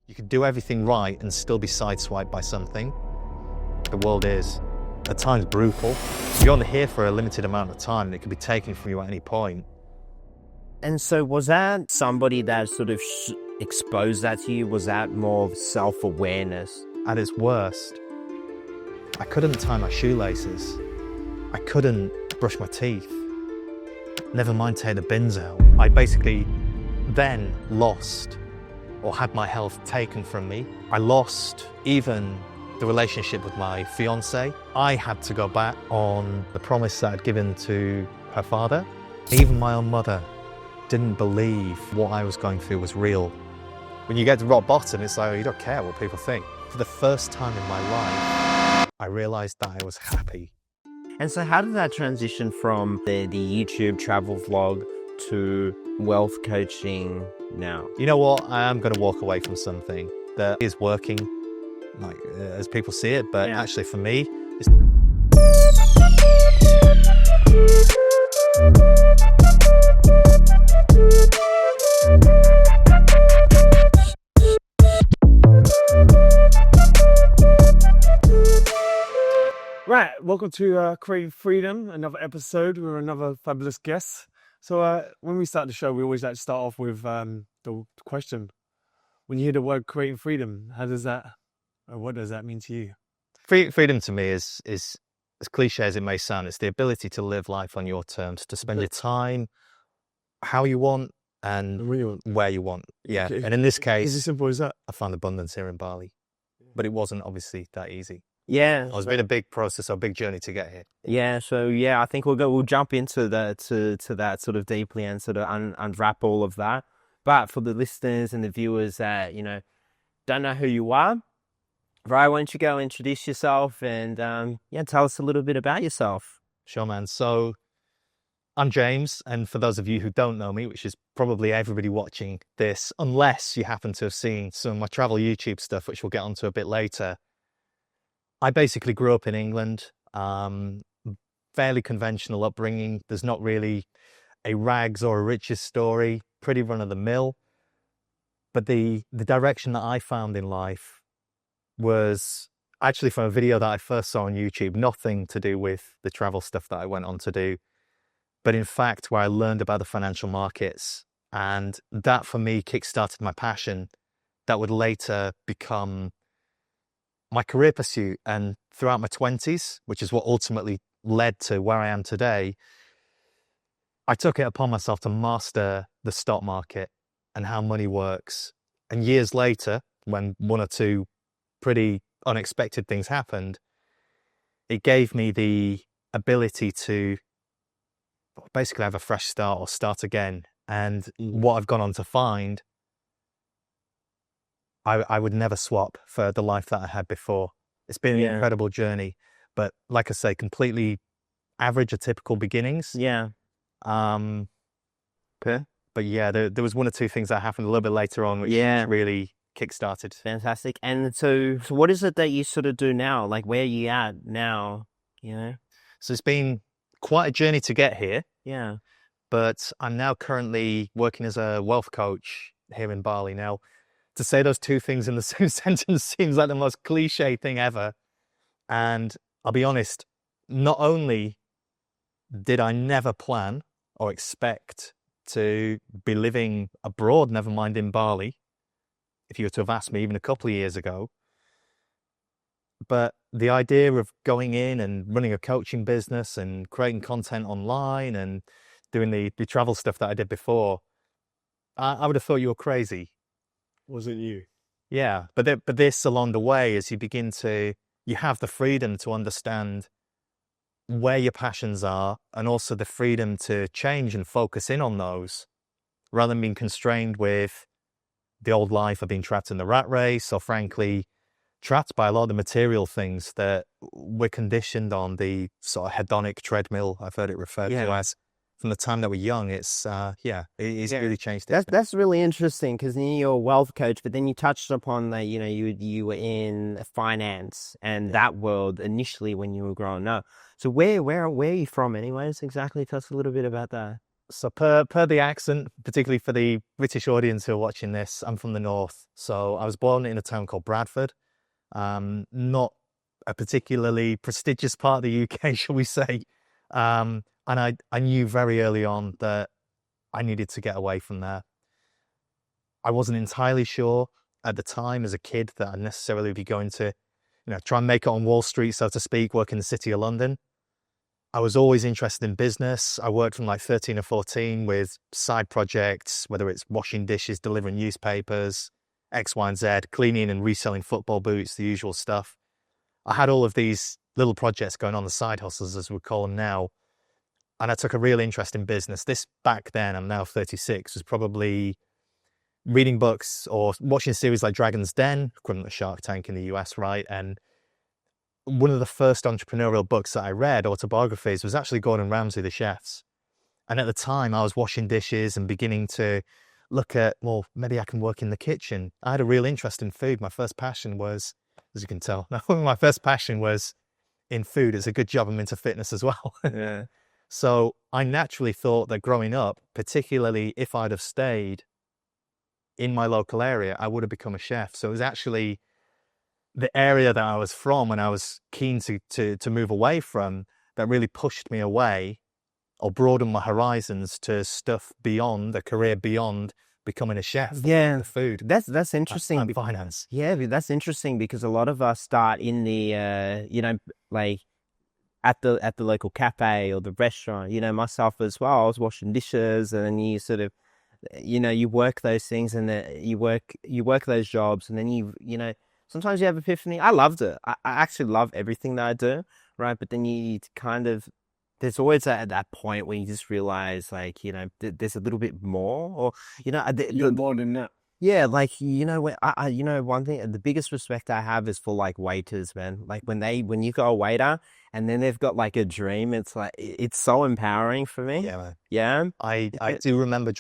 You could do everything right and still be sideswiped by something. The world is, at times, brutal. You're only here for a limited amount of time and it can be taken from you at any point. And so was that somebody that sort of exposed that to you? Was that more self-awareness? At its worst, I couldn't tie my shoelaces. I couldn't brush my teeth. Never mind take the bins out. I basically then lost or had my health taken from me. I lost even the relationship with my fiance. I had to go back on the promise that I'd given to her father. Even my own mother didn't believe what I was going through was real. When you get to rock bottom, it's like, you don't care what people think. For the first time in my life, I realized that I was happy. And so how did that transition from the YouTube travel vlog to wealth coaching now? You know what? I am going to walk away from something that is working, like as people see it, but actually for me, it's... Right, welcome to Creative Freedom, another episode with another fabulous guest. So when we start the show, we always like to start off with the question. When you hear the word creative freedom, what does that mean to you? Freedom to me is as cliche as it may sound. It's the ability to live life on your terms, to spend your time how you want and where you want. Yeah, okay. And in this case, is it simple as that? I found abundance here in Bali, but it wasn't obviously that easy. Yeah, it's been a big process, a big journey to get here. Yeah, so I think we'll jump into that to that sort of deeply and sort of unwrap all of that. But for the listeners and the viewers that don't know who you are, Rai, why don't you go introduce yourself and tell us a little bit about yourself. Sure, man. So I'm James, and for those of you who don't know me, which is probably everybody watching this, unless you happen to have seen some of my travel YouTube stuff, which we'll get onto a bit later. I basically grew up in England, fairly conventional upbringing. There's not really a rags or a riches story, pretty run-of-the-mill. But the direction that I found in life was actually from a video that I first saw on YouTube, nothing to do with the travel stuff that I went on to do, but in fact where I learned about the financial markets. And that for me kickstarted my passion that would later become my career pursuit. And throughout my 20s, which is what ultimately led to where I am today, I took it upon myself to master the stock market and how money works. And years later, when one or two pretty unexpected things happened, it gave me the ability to basically have a fresh start or start again. And what I've gone on to find, I would never swap for the life that I had before. It's been an incredible journey, but like I say, completely average or typical beginnings. Yeah. But yeah, there was one or two things that happened a little bit later on, which really kickstarted. Fantastic. And so what is it that you sort of do now? Like, where are you at now? So it's been quite a journey to get here. Yeah. But I'm now currently working as a wealth coach here in Bali. Now, to say those two things in the same sentence seems like the most cliche thing ever. And I'll be honest, not only did I never plan or expect to be living abroad, never mind in Bali, if you were to have asked me even a couple of years ago, but the idea of going in and running a coaching business and creating content online and doing the travel stuff that I did before, I would have thought you were crazy. Wasn't you? Yeah, but this along the way, as you have the freedom to understand where your passions are and also the freedom to change and focus in on those rather than being constrained with the old life of being trapped in the rat race or frankly trapped by a lot of the material things that we're conditioned on, the sort of hedonic treadmill, I've heard it referred to as. From the time that we're young, it's really changed. That's really interesting because you're a wealth coach, but then you touched upon that you were in finance and that world initially when you were growing up. So where are you from, anyways? Exactly, tell us a little bit about that. So per the accent, particularly for the British audience who are watching this, I'm from the north. So I was born in a town called Bradford. Not a particularly prestigious part of the UK, shall we say. And I knew very early on that I needed to get away from there. I wasn't entirely sure at the time as a kid that I'd necessarily be going to, try and make it on Wall Street, so to speak, work in the City of London. I was always interested in business. I worked from like 13 or 14 with side projects, whether it's washing dishes, delivering newspapers, X, Y, and Z, cleaning and reselling football boots, the usual stuff. I had all of these little projects going on, the side hustles, as we call them now. And I took a real interest in business. This back then, I'm now 36, was probably reading books or watching series like Dragon's Den, equivalent to Shark Tank in the US, right? And one of the first entrepreneurial books that I read, autobiographies, was actually Gordon Ramsay, The Chefs. And at the time, I was washing dishes and beginning to look at, well, maybe I can work in the kitchen. I had a real interest in food. My first passion was, as you can tell, my first passion was in food. It's a good job I'm into fitness as well. Yeah. So I naturally thought that growing up, particularly if I'd have stayed in my local area, I would have become a chef. So it was actually the area that I was from and I was keen to move away from that really pushed me away or broadened my horizons to stuff beyond, a career beyond becoming a chef. Yeah, The food. that's interesting. And finance. Yeah, that's interesting because a lot of us start in the like at the local cafe or the restaurant. Myself as well. I was washing dishes, and then you sort of, you work those things, and you work those jobs, and then sometimes you have epiphany. I loved it. I actually love everything that I do, right? But then you kind of, there's always that point where you just realize, like, there's a little bit more, or You're more than that. yeah, like, one thing, the biggest respect I have is for like waiters, man. Like when you go a waiter and then they've got like a dream, it's like, it's so empowering for me. Yeah, man. Yeah. I do remember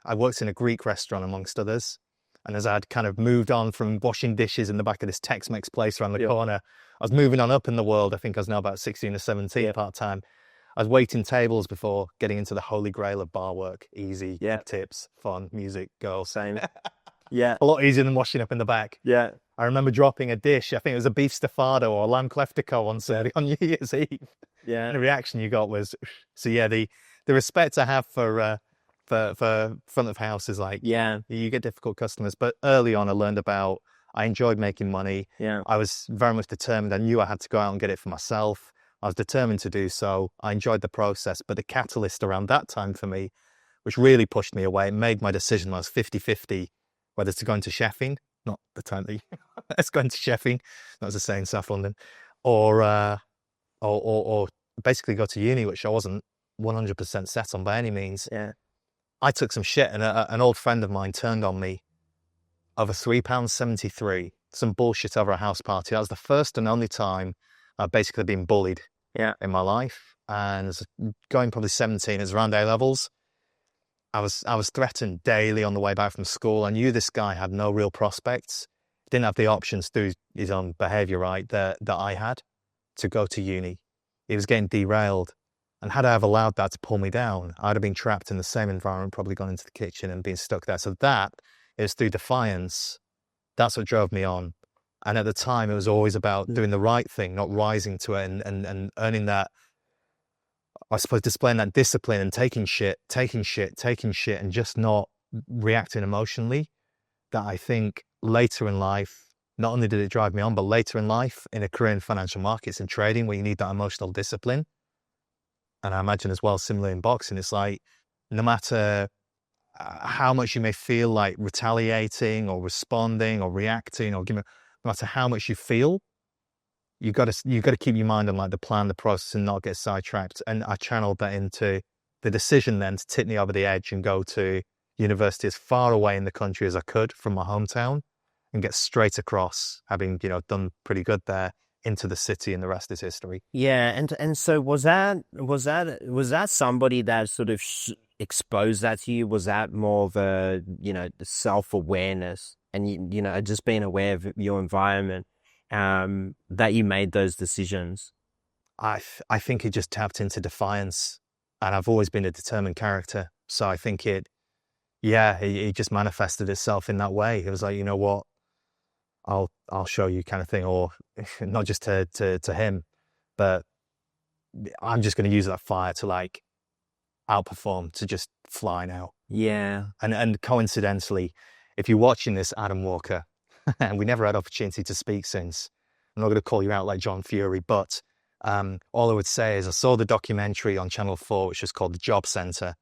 I worked in a Greek restaurant amongst others. And as I'd kind of moved on from washing dishes in the back of this Tex-Mex place around the corner, I was moving on up in the world. I think I was now about 16 or 17 part-time. I was waiting tables before getting into the holy grail of bar work. Easy, tips, fun, music, girls. Same. Yeah. A lot easier than washing up in the back. Yeah. I remember dropping a dish. I think it was a beef stafado or a lamb cleftico on New Year's Eve. Yeah. And the reaction you got was, so yeah, the respect I have for front of house is like, Yeah. you get difficult customers. But early on, I enjoyed making money. Yeah. I was very much determined. I knew I had to go out and get it for myself. I was determined to do so. I enjoyed the process. But the catalyst around that time for me, which really pushed me away, made my decision when I was 50-50, whether to go into chefing, not the time that let's go into chefing, that was a saying in South London, or basically go to uni, which I wasn't 100% set on by any means. Yeah. I took some shit, and an old friend of mine turned on me over £3.73, some bullshit over a house party. That was the first and only time I've basically been bullied in my life. And going probably 17, it was around A-levels. I was threatened daily on the way back from school. I knew this guy had no real prospects. Didn't have the options through his own behaviour, right, that I had to go to uni. He was getting derailed. And had I have allowed that to pull me down, I'd have been trapped in the same environment, probably gone into the kitchen and been stuck there. So that is through defiance. That's what drove me on. And at the time, it was always about doing the right thing, not rising to it and earning that, I suppose, displaying that discipline and taking shit, and just not reacting emotionally. That I think later in life, not only did it drive me on, but later in life, in a career in financial markets and trading, where you need that emotional discipline. And I imagine as well, similarly in boxing, it's like, no matter how much you may feel like retaliating or responding or reacting or no matter how much you feel, you got to keep your mind on like the plan, the process, and not get sidetracked. And I channeled that into the decision then to tip me over the edge and go to university as far away in the country as I could from my hometown and get straight across, having done pretty good there, into the city, and the rest is history. Yeah, and so was that somebody that sort of exposed that to you? Was that more of a the self-awareness and just being aware of your environment that you made those decisions? I think it just tapped into defiance. And I've always been a determined character. So I think it just manifested itself in that way. It was like, you know what, I'll show you kind of thing, or not just to him, but I'm just going to use that fire to like outperform, to just fly now. Yeah. And coincidentally, if you're watching this, Adam Walker, and we never had opportunity to speak since, I'm not going to call you out like John Fury, but all I would say is I saw the documentary on Channel 4, which was called The Job Centre.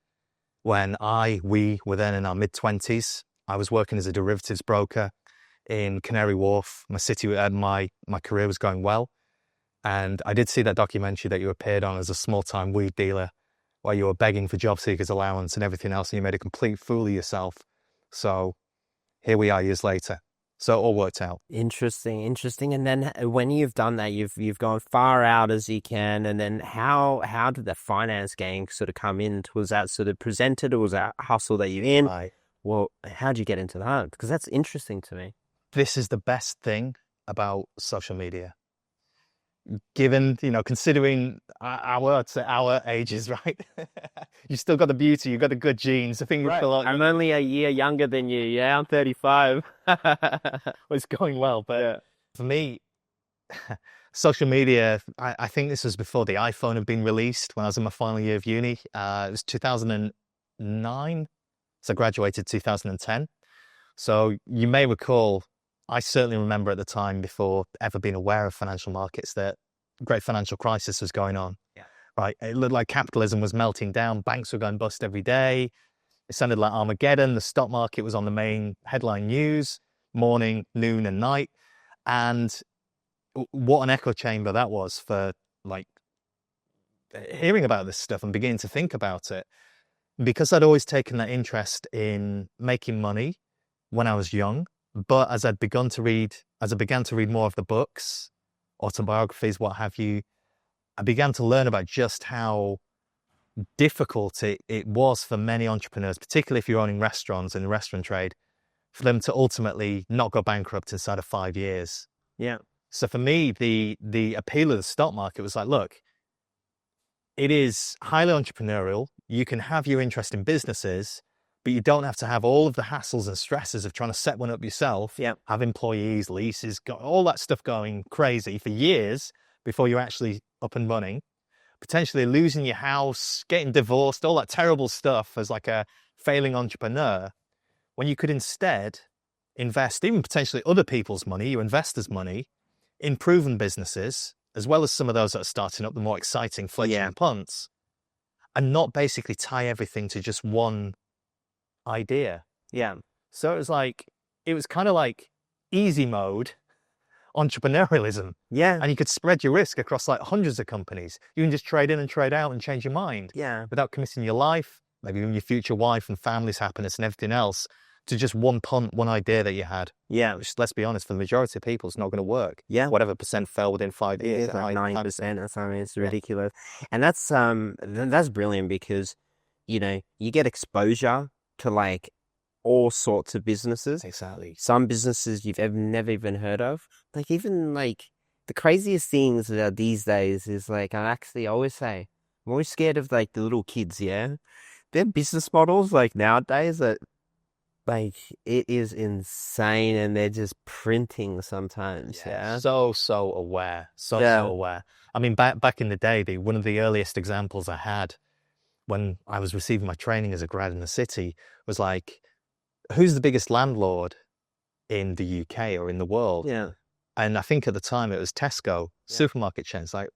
When we were then in our mid-20s, I was working as a derivatives broker in Canary Wharf. My career was going well. And I did see that documentary that you appeared on as a small-time weed dealer, where you were begging for job seekers allowance and everything else, and you made a complete fool of yourself. So here we are years later. So it all worked out. Interesting. And then when you've done that, you've gone far out as you can. And then how did the finance gang sort of come in? Was that sort of presented, or was that hustle that you're in? Right. Well, how'd you get into that? Because that's interesting to me. This is the best thing about social media. Given, considering our ages, right? You've still got the beauty, you've got the good genes. I think you feel like I'm only a year younger than you. Yeah, I'm 35. it's going well. But for me, social media, I think this was before the iPhone had been released, when I was in my final year of uni. It was 2009. So I graduated 2010. So you may recall, I certainly remember at the time, before ever being aware of financial markets, that great financial crisis was going on. Yeah. Right. It looked like capitalism was melting down. Banks were going bust every day. It sounded like Armageddon. The stock market was on the main headline news, morning, noon, and night. And what an echo chamber that was for like hearing about this stuff and beginning to think about it. Because I'd always taken that interest in making money when I was young, but as I began to read more of the books, autobiographies, what have you, I began to learn about just how difficult it was for many entrepreneurs, particularly if you're owning restaurants in the restaurant trade, for them to ultimately not go bankrupt inside of 5 years. Yeah. So for me, the appeal of the stock market was like, look, it is highly entrepreneurial. You can have your interest in businesses, but you don't have to have all of the hassles and stresses of trying to set one up yourself, have employees, leases, got all that stuff going crazy for years before you're actually up and running, potentially losing your house, getting divorced, all that terrible stuff as like a failing entrepreneur, when you could instead invest even potentially other people's money, your investors' money, in proven businesses, as well as some of those that are starting up, the more exciting fledgling punts, and not basically tie everything to just one idea. Yeah. So it was kind of like easy mode entrepreneurialism. Yeah. And you could spread your risk across like hundreds of companies. You can just trade in and trade out and change your mind. Yeah. Without committing your life, maybe even your future wife and family's happiness and everything else, to just one punt, one idea that you had. Yeah. Which, let's be honest, for the majority of people, it's not going to work. Yeah. Whatever percent fell within 5 years. It's like 9% or something. It's ridiculous. And that's brilliant because, you get exposure to like all sorts of businesses. Exactly. Some businesses you've never even heard of. Like even like the craziest things that are these days is like, I always say, I'm always scared of like the little kids, yeah? Their business models like nowadays that like it is insane and they're just printing sometimes. Yeah. So aware. So aware. I mean, back in the day, one of the earliest examples I had when I was receiving my training as a grad in the city was like, who's the biggest landlord in the UK or in the world? Yeah. And I think at the time it was Tesco, supermarket chains. Like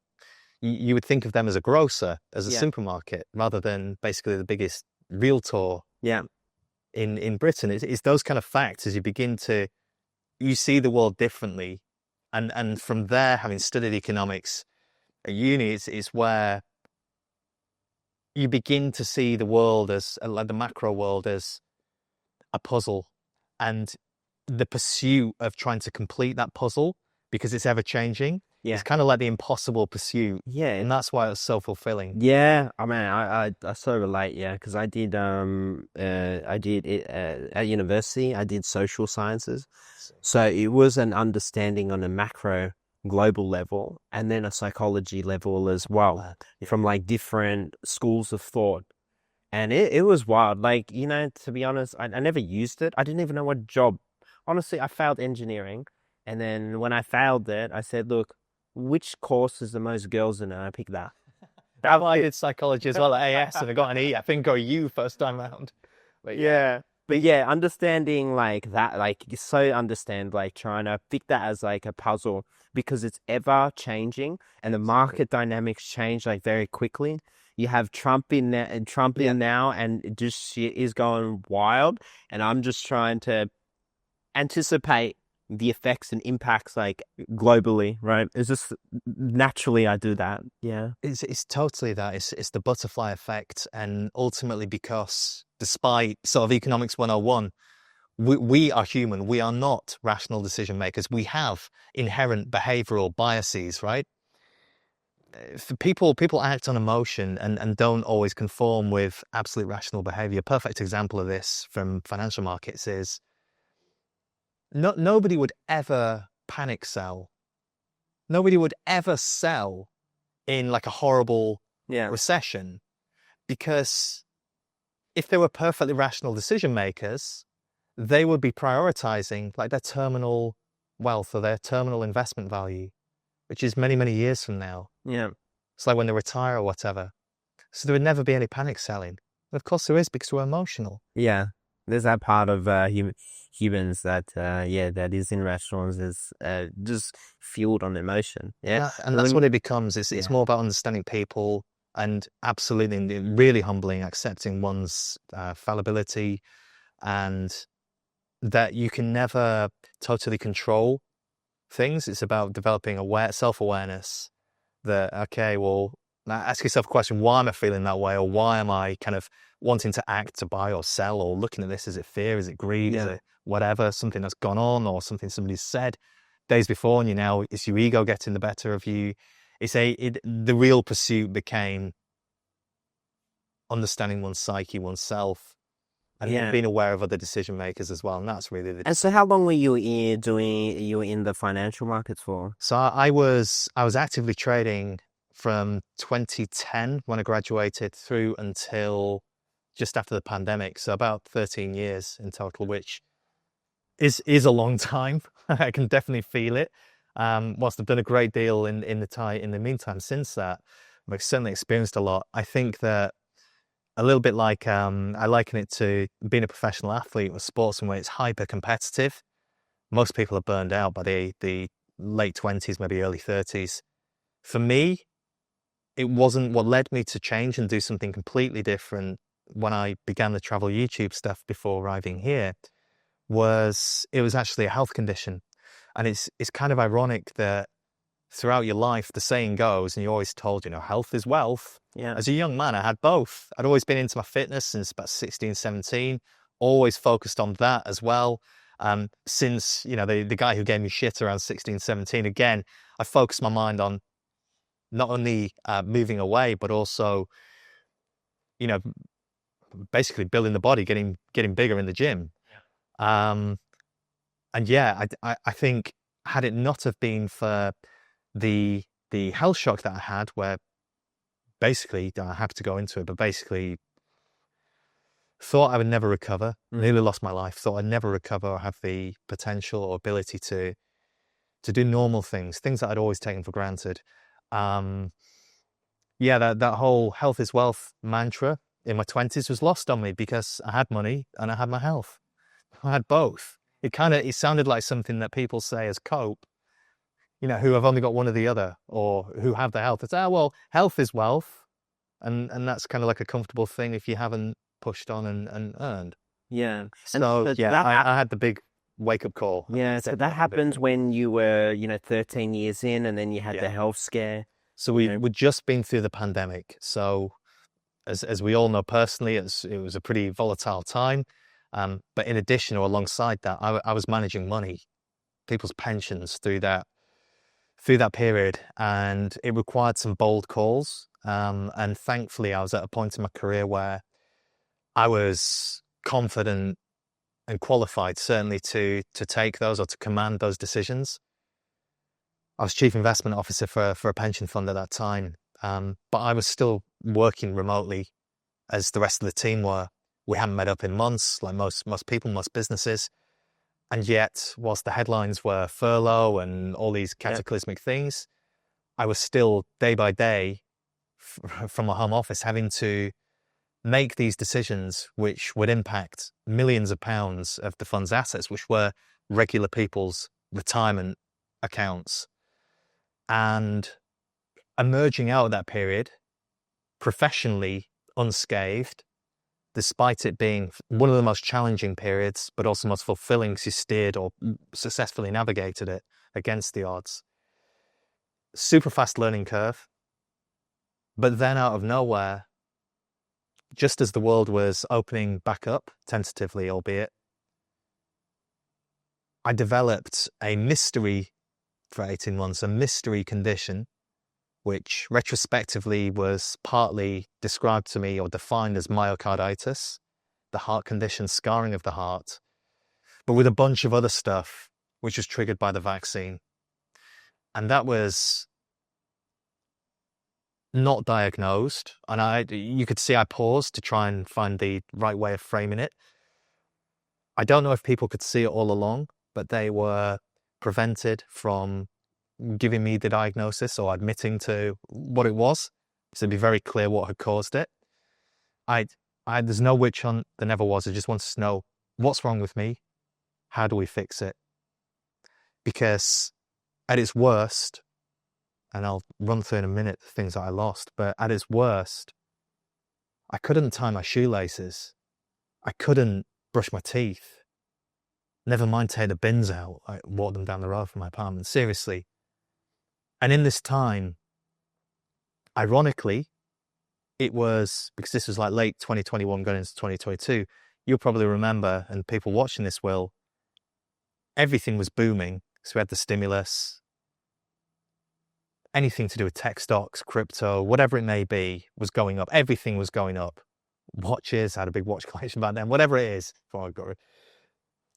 you would think of them as a grocer, as a supermarket, rather than basically the biggest realtor. Yeah. In Britain. It's those kind of facts as you see the world differently. And from there, having studied economics at uni, it's where you begin to see the world as, like the macro world, as a puzzle, and the pursuit of trying to complete that puzzle, because it's ever changing. Yeah. It's kind of like the impossible pursuit. Yeah. And that's why it's so fulfilling. Yeah. I mean, I so relate. Yeah. Cause I did at university, I did social sciences. So it was an understanding on a macro global level and then a psychology level as well, Mad. from like different schools of thought. And it was wild. Like, you know, to be honest, I never used it. I didn't even know what job. Honestly, I failed engineering. And then when I failed it, I said, look, which course is the most girls in it? And I picked that. That's why I did psychology as well at AS, and I got an E, I think, or a U first time round. But Yeah. But yeah, understanding like that, like you so understand, like trying to pick that as like a puzzle because it's ever changing and the market dynamics change like very quickly. You have Trump in there and Trump in now, and it just shit is going wild. And I'm just trying to anticipate the effects and impacts like globally, right? It's just naturally I do that. Yeah. It's totally that. It's the butterfly effect. And ultimately, because despite sort of economics 101, we are human. We are not rational decision makers. We have inherent behavioral biases, right? For people act on emotion and don't always conform with absolute rational behavior. Perfect example of this from financial markets is nobody would ever panic sell. Nobody would ever sell in like a horrible recession, because if they were perfectly rational decision makers, they would be prioritizing like their terminal wealth or their terminal investment value, which is many, many years from now. Yeah. It's like when they retire or whatever. So there would never be any panic selling. And of course there is, because we're emotional. Yeah. There's that part of humans that that is irrational and is just fueled on emotion. Yeah. And that's what it becomes. It's more about understanding people and absolutely really humbling, accepting one's fallibility, and that you can never totally control things. It's about developing self-awareness that, okay, well, now ask yourself a question, why am I feeling that way? Or why am I kind of wanting to act, to buy or sell, or looking at this? Is it fear? Is it greed? Is it whatever, something that's gone on or something somebody's said days before, and it's your ego getting the better of you. The real pursuit became understanding one's psyche, oneself, and being aware of other decision makers as well. And that's really And so how long were you in the financial markets for? So I was actively trading from 2010 when I graduated through until just after the pandemic. So about 13 years in total, which is a long time. I can definitely feel it. Whilst I've done a great deal in the meantime since that, I've certainly experienced a lot. I think that a little bit like I liken it to being a professional athlete with sports, in where it's hyper competitive. Most people are burned out by the late 20s, maybe early 30s. For me, it wasn't. What led me to change and do something completely different when I began the travel YouTube stuff before arriving here it was actually a health condition. And it's kind of ironic that throughout your life, the saying goes, and you're always told, health is wealth. Yeah. As a young man, I had both. I'd always been into my fitness since about 16, 17, always focused on that as well. Since, the guy who gave me shit around 16, 17, again, I focused my mind on not only moving away, but also, basically building the body, getting bigger in the gym. And yeah, I think had it not have been for the health shock that I had, where basically I have to go into it, but basically thought I would never recover, nearly lost my life, thought I'd never recover or have the potential or ability to do normal things that I'd always taken for granted. That whole health is wealth mantra in my 20s was lost on me, because I had money and I had my health. I had both. It sounded like something that people say as cope, who have only got one or the other, or who have the health. It's, well, health is wealth. And that's kind of like a comfortable thing if you haven't pushed on and earned. Yeah. So, I had the big wake-up call. Yeah, so that happened when you were, 13 years in, and then you had the health scare. So we'd just been through the pandemic. So as we all know personally, it was a pretty volatile time. But in addition, or alongside that, I was managing money, people's pensions through that period, and it required some bold calls. And thankfully, I was at a point in my career where I was confident and qualified, certainly, to take those or to command those decisions. I was chief investment officer for a pension fund at that time, but I was still working remotely as the rest of the team were. We hadn't met up in months, like most people, most businesses. And yet, whilst the headlines were furlough and all these cataclysmic things, I was still day by day from my home office having to make these decisions which would impact millions of pounds of the fund's assets, which were regular people's retirement accounts. And emerging out of that period professionally unscathed, despite it being one of the most challenging periods, but also most fulfilling because you steered or successfully navigated it against the odds. Super fast learning curve. But then out of nowhere, just as the world was opening back up, tentatively albeit, I developed a mystery for 18 months, a mystery condition, which retrospectively was partly described to me or defined as myocarditis, the heart condition, scarring of the heart, but with a bunch of other stuff, which was triggered by the vaccine. And that was not diagnosed. And you could see I paused to try and find the right way of framing it. I don't know if people could see it all along, but they were prevented from giving me the diagnosis or admitting to what it was. So it'd be very clear what had caused it. There's no witch hunt, there never was. I just wanted to know what's wrong with me. How do we fix it? Because at its worst, and I'll run through in a minute the things that I lost, but at its worst, I couldn't tie my shoelaces. I couldn't brush my teeth. Never mind take the bins out. I walk them down the road from my apartment. Seriously. And in this time, ironically, it was, because this was like late 2021 going into 2022, you'll probably remember, and people watching this will, everything was booming. So we had the stimulus, anything to do with tech stocks, crypto, whatever it may be, was going up. Everything was going up. Watches, I had a big watch collection back then, whatever it is. Before I got rid.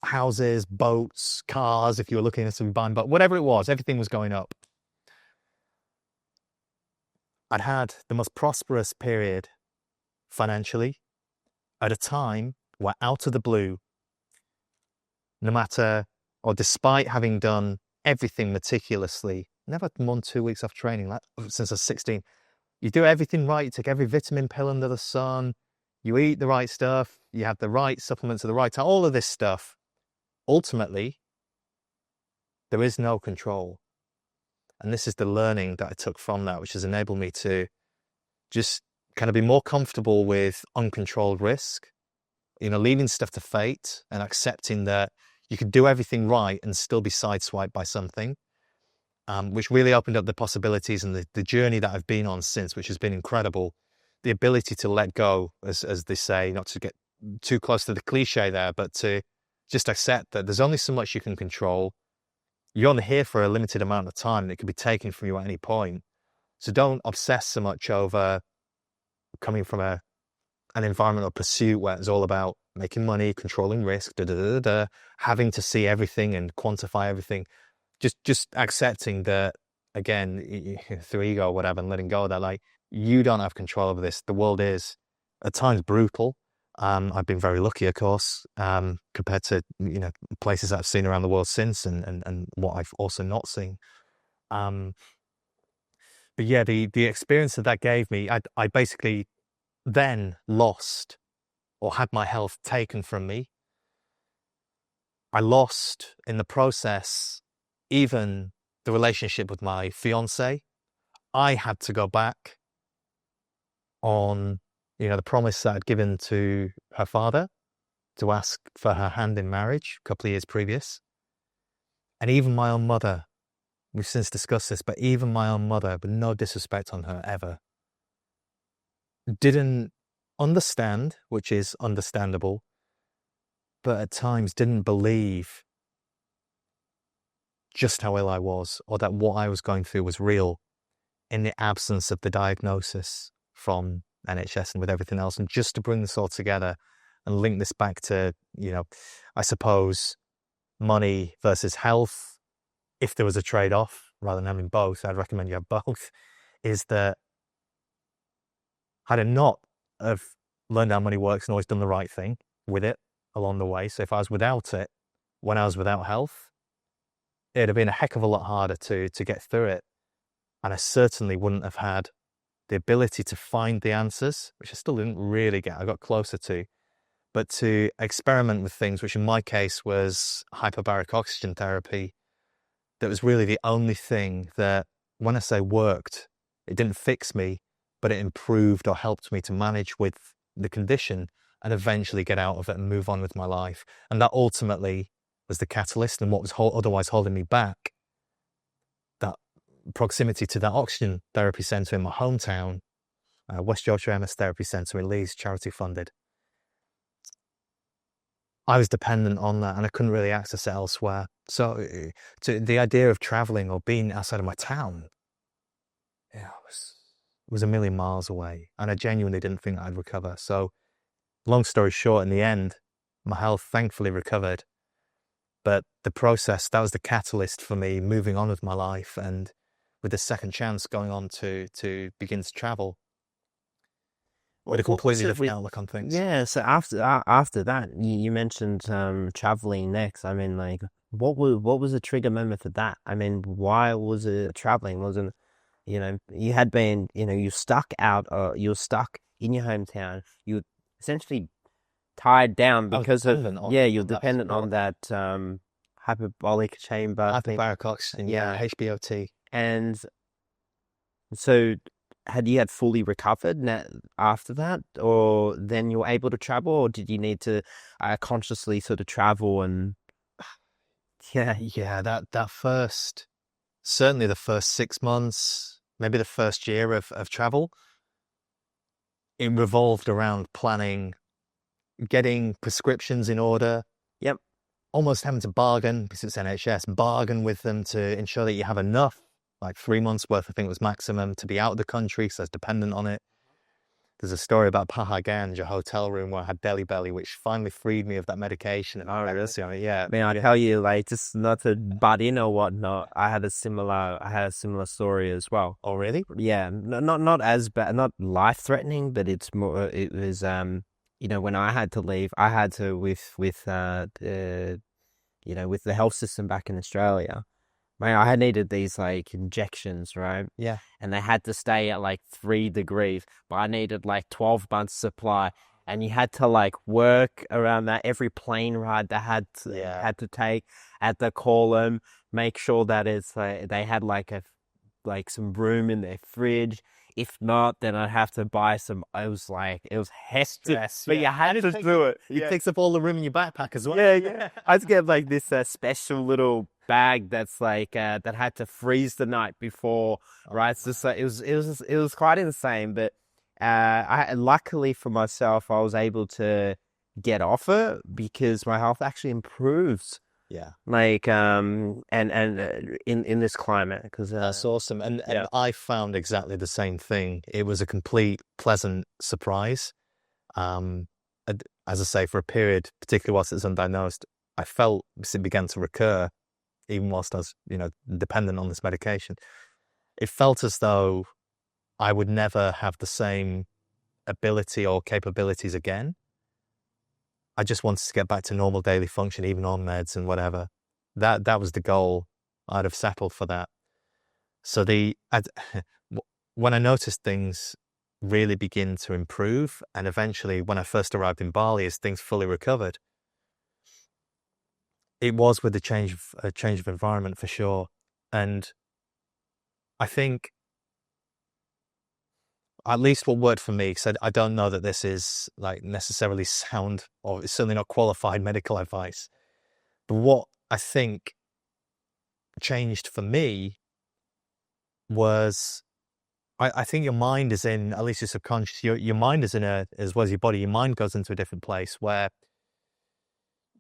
Houses, boats, cars, if you were looking at some buying, but whatever it was, everything was going up. I'd had the most prosperous period financially at a time where out of the blue, no matter or despite having done everything meticulously, never had more than 2 weeks off training since I was 16. You do everything right, you take every vitamin pill under the sun, you eat the right stuff, you have the right supplements at the right time, all of this stuff. Ultimately, there is no control. And this is the learning that I took from that, which has enabled me to just kind of be more comfortable with uncontrolled risk, leaving stuff to fate and accepting that you could do everything right and still be sideswiped by something, which really opened up the possibilities and the journey that I've been on since, which has been incredible. The ability to let go, as they say, not to get too close to the cliche there, but to just accept that there's only so much you can control. You're only here for a limited amount of time and it could be taken from you at any point. So don't obsess so much over coming from an environmental pursuit where it's all about making money, controlling risk, having to see everything and quantify everything. Just accepting that, again, through ego or whatever, and letting go of that, like, you don't have control over this. The world is at times brutal. I've been very lucky, of course, compared to places that I've seen around the world since, and what I've also not seen. But yeah, the experience that gave me, I basically then lost or had my health taken from me. I lost in the process even the relationship with my fiance. I had to go back on the promise that I'd given to her father to ask for her hand in marriage a couple of years previous. And even my own mother, we've since discussed this, but even my own mother, with no disrespect on her ever, didn't understand, which is understandable, but at times didn't believe just how ill I was, or that what I was going through was real, in the absence of the diagnosis from NHS and with everything else. And just to bring this all together and link this back to, I suppose, money versus health, if there was a trade-off, rather than having both, I'd recommend you have both, is that had I not have learned how money works and always done the right thing with it along the way, so if I was without it, when I was without health, it'd have been a heck of a lot harder to get through it. And I certainly wouldn't have had the ability to find the answers, which I still didn't really get. I got closer to, but to experiment with things, which in my case was hyperbaric oxygen therapy, that was really the only thing that, when I say worked, it didn't fix me, but it improved or helped me to manage with the condition and eventually get out of it and move on with my life. And that ultimately was the catalyst, and what was otherwise holding me back, that proximity to that oxygen therapy centre in my hometown, West Yorkshire MS Therapy Centre in Leeds, charity funded. I was dependent on that and I couldn't really access it elsewhere. So to the idea of traveling or being outside of my town, was a million miles away, and I genuinely didn't think I'd recover. So long story short, in the end, my health thankfully recovered. But the process, that was the catalyst for me moving on with my life, and with a second chance going on to begin to travel with a completely different outlook on things. Yeah, so after that, you mentioned traveling next. I mean, like, what was the trigger moment for that? I mean, why was it traveling? Wasn't, you had been, you're stuck you're stuck in your hometown. You're essentially tied down because you're dependent on that hyperbolic chamber thing. Hyperbaric oxygen, HBOT. And so had you fully recovered after that, or then you were able to travel, or did you need to consciously sort of travel? And that first, certainly the first 6 months, maybe the first year of travel, it revolved around planning, getting prescriptions in order. Yep. Almost having to bargain, because it's NHS, bargain with them to ensure that you have enough, like 3 months worth, I think was maximum, to be out of the country, so I was dependent on it. There's a story about Pahaganj, a hotel room where I had belly, which finally freed me of that medication. Oh, really? Yeah. I mean, I tell you, like, just not to butt in or whatnot, I had a similar story as well. Oh, really? Yeah, not as bad, not life threatening, but it was when I had to leave, I had to with the health system back in Australia. I had needed these like injections, right? Yeah. And they had to stay at like 3 degrees, but I needed like 12 months supply. And you had to like work around that. Every plane ride they had to take, had to call them, make sure that it's they had like some room in their fridge. If not, then I'd have to buy some. It was hectic, but you had to do it. It takes up all the room in your backpack as well. Yeah. I had to get like this special little bag that's like that had to freeze the night before, right? So it was quite insane. But luckily for myself, I was able to get off it because my health actually improves. Yeah. Like and in this climate, because that's awesome. And I found exactly the same thing. It was a complete pleasant surprise. As I say, for a period, particularly whilst it's undiagnosed, I felt it began to recur, even whilst I was, dependent on this medication. It felt as though I would never have the same ability or capabilities again. I just wanted to get back to normal daily function, even on meds and whatever. That was the goal. I'd have settled for that. So when I noticed things really begin to improve, and eventually when I first arrived in Bali, as things fully recovered, it was with a change of environment for sure. And I think at least what worked for me, because I don't know that this is like necessarily sound, or it's certainly not qualified medical advice, but what I think changed for me was, I think your mind is in, at least your subconscious, your mind is in as well as your body, your mind goes into a different place where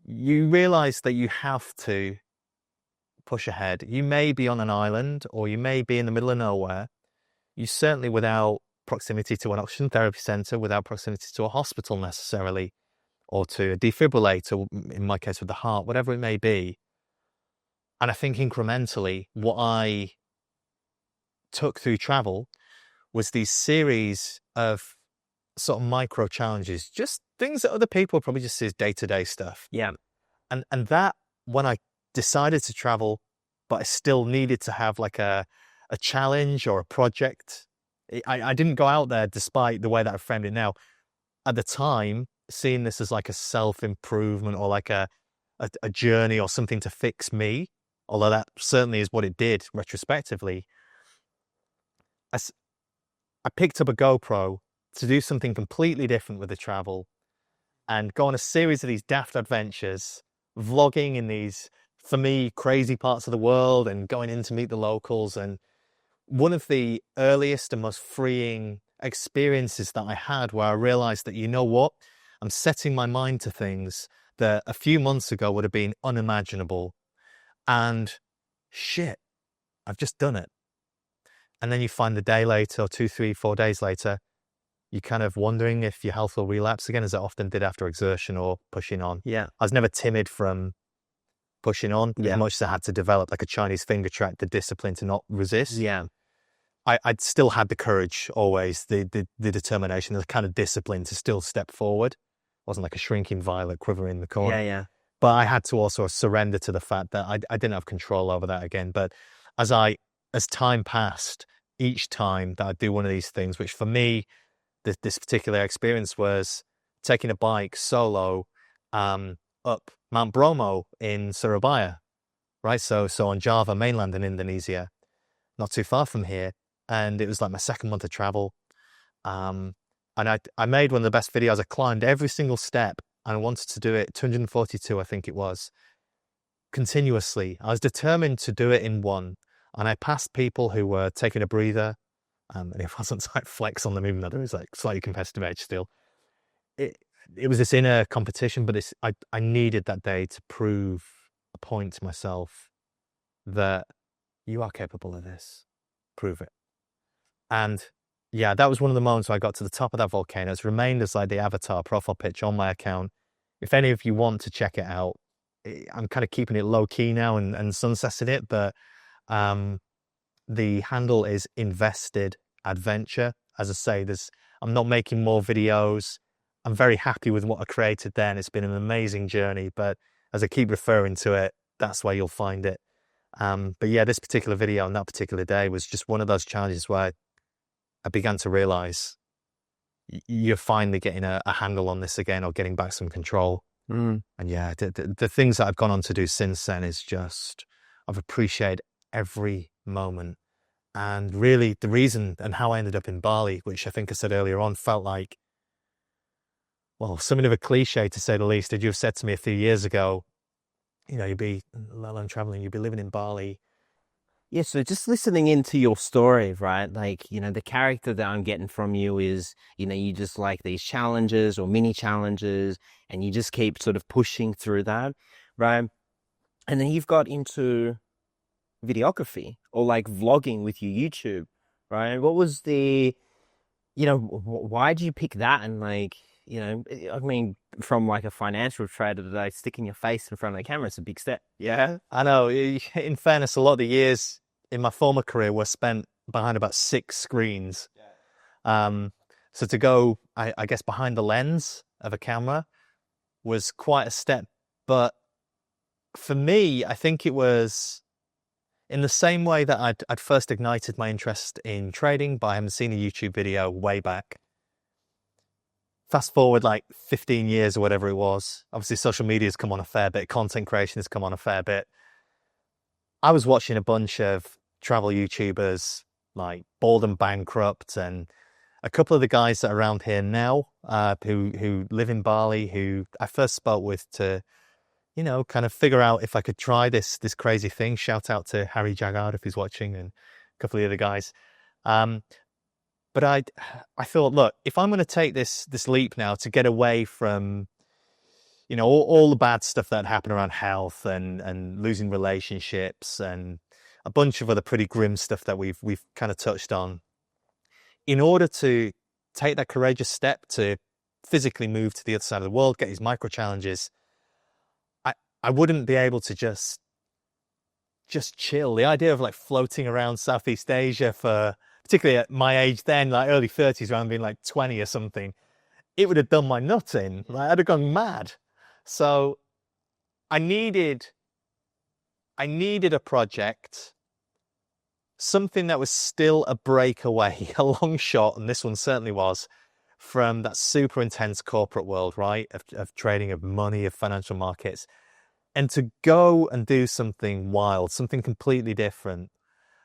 you realize that you have to push ahead. You may be on an island, or you may be in the middle of nowhere. You certainly, without proximity to an oxygen therapy center, without proximity to a hospital necessarily, or to a defibrillator, in my case with the heart, whatever it may be. And I think incrementally, what I took through travel was these series of sort of micro challenges, just things that other people probably just see as day-to-day stuff. Yeah. And that, when I decided to travel, but I still needed to have like a challenge or a project, I didn't go out there, despite the way that I framed it now. At the time, seeing this as like a self-improvement or like a journey or something to fix me, although that certainly is what it did retrospectively, I picked up a GoPro to do something completely different with the travel and go on a series of these daft adventures, vlogging in these, for me, crazy parts of the world and going in to meet the locals. And one of the earliest and most freeing experiences that I had, where I realized that, you know what, I'm setting my mind to things that a few months ago would have been unimaginable. And shit, I've just done it. And then you find the day later, or 2, 3, 4 days later, you're kind of wondering if your health will relapse again, as it often did after exertion or pushing on. Yeah. I was never timid from pushing on, as much as I had to develop like a Chinese finger track, the discipline to not resist. Yeah. I'd still had the courage always, the determination, the kind of discipline to still step forward. It wasn't like a shrinking violet quivering in the corner. Yeah. But I had to also surrender to the fact that I didn't have control over that again. But as time passed, each time that I'd do one of these things, which for me, this particular experience was taking a bike solo up Mount Bromo in Surabaya, right? So on Java mainland in Indonesia, not too far from here. And it was like my second month of travel. And I made one of the best videos. I climbed every single step and I wanted to do it, 242, I think it was, continuously. I was determined to do it in one. And I passed people who were taking a breather. And it wasn't like flex on them, even though there was like slightly competitive edge still. It was this inner competition, but I needed that day to prove a point to myself that you are capable of this. Prove it. And yeah, that was one of the moments where I got to the top of that volcano. It's remained as like the avatar profile picture on my account. If any of you want to check it out, I'm kind of keeping it low key now and sunsetting it, but the handle is Invested Adventure. As I say, I'm not making more videos. I'm very happy with what I created then. It's been an amazing journey, but as I keep referring to it, that's where you'll find it. But yeah, this particular video on that particular day was just one of those challenges where I began to realize you're finally getting a handle on this again, or getting back some control. And yeah, the things that I've gone on to do since then is just, I've appreciated every moment. And really the reason and how I ended up in Bali, which I think I said earlier on, felt like, well, something of a cliche to say the least. Did you have said to me a few years ago, you know, you'd be, let alone traveling, you'd be living in Bali. Yeah, so just listening into your story, right? Like, you know, the character that I'm getting from you is, you know, you just like these challenges or mini challenges, and you just keep sort of pushing through that, right? And then you've got into videography or like vlogging with your YouTube, right? What was the, you know, why did you pick that? And like, you know, I mean, from like a financial trader today, sticking your face in front of the camera, it's a big step. Yeah, I know. In fairness, a lot of the years in my former career were spent behind about 6 screens. So to go, I guess, behind the lens of a camera was quite a step. But for me, I think it was in the same way that I'd first ignited my interest in trading by having seen a YouTube video way back. Fast forward like 15 years or whatever it was. Obviously, social media has come on a fair bit. Content creation has come on a fair bit. I was watching a bunch of travel YouTubers like Bald and Bankrupt, and a couple of the guys that are around here now who live in Bali, who I first spoke with to, you know, kind of figure out if I could try this crazy thing. Shout out to Harry Jaggard if he's watching, and a couple of the other guys. But I thought, look, if I'm going to take this leap now to get away from, you know, all the bad stuff that happened around health and losing relationships and a bunch of other pretty grim stuff that we've kind of touched on, in order to take that courageous step to physically move to the other side of the world, get these micro challenges, I wouldn't be able to just just chill. The idea of like floating around Southeast Asia for, particularly at my age then, like early 30s, around being like 20 or something, it would have done my nut in. Like, I'd have gone mad. So I needed a project, something that was still a breakaway, a long shot, and this one certainly was, from that super intense corporate world, right, of trading, of money, of financial markets, and to go and do something wild, something completely different.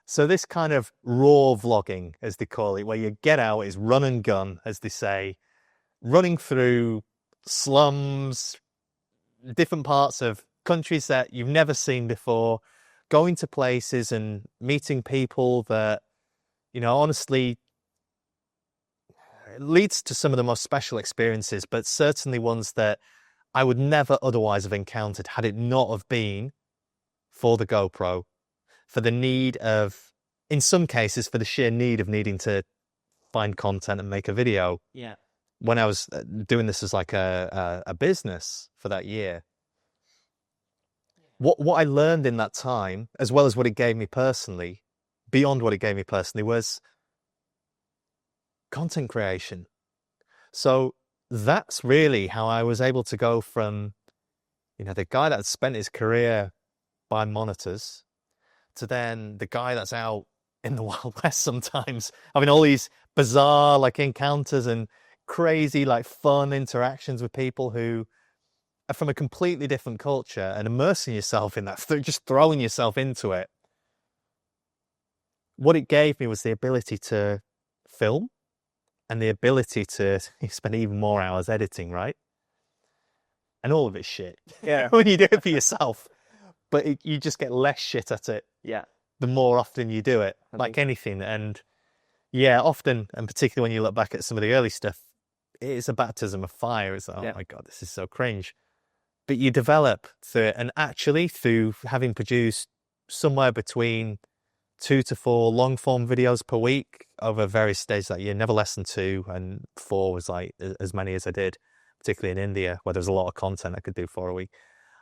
So this kind of raw vlogging, as they call it, where you get out, is run and gun, as they say, running through slums, different parts of countries that you've never seen before, going to places and meeting people that, you know, honestly, it leads to some of the most special experiences, but certainly ones that I would never otherwise have encountered had it not have been for the GoPro, for the need of, in some cases, for the sheer need of needing to find content and make a video. Yeah. When I was doing this as like a business for that year, what I learned in that time, as well as what it gave me personally, beyond what it gave me personally, was content creation. So that's really how I was able to go from, you know, the guy that had spent his career behind monitors to then the guy that's out in the Wild West sometimes having all these bizarre like encounters and crazy like fun interactions with people who are from a completely different culture, and immersing yourself in that, just throwing yourself into it. What it gave me was the ability to film and the ability to spend even more hours editing, right? And all of it's shit. Yeah. When you do it for yourself. But you just get less shit at it Yeah. the more often you do it, I like think- anything. And yeah, often, and particularly when you look back at some of the early stuff, it is a baptism of fire. It's like, oh Yeah. my God, this is so cringe. But you develop through it. And actually, through having produced somewhere between 2 to 4 long form videos per week over various stages that year, never less than 2, and 4 was like as many as I did, particularly in India, where there's a lot of content I could do 4 a week.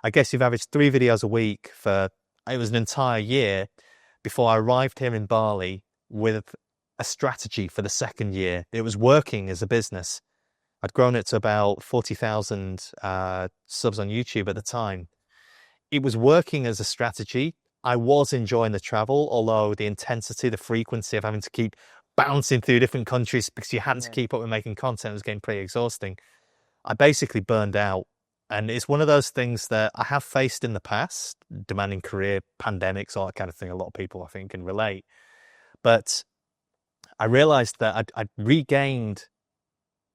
I guess you've averaged 3 videos a week for, it was an entire year before I arrived here in Bali with a strategy for the second year. It was working as a business. I'd grown it to about 40,000 subs on YouTube at the time. It was working as a strategy. I was enjoying the travel, although the intensity, the frequency of having to keep bouncing through different countries because you had to keep up with making content was getting pretty exhausting. I basically burned out. And it's one of those things that I have faced in the past, demanding career, pandemics, all that kind of thing. A lot of people, I think, can relate. But I realized that I'd regained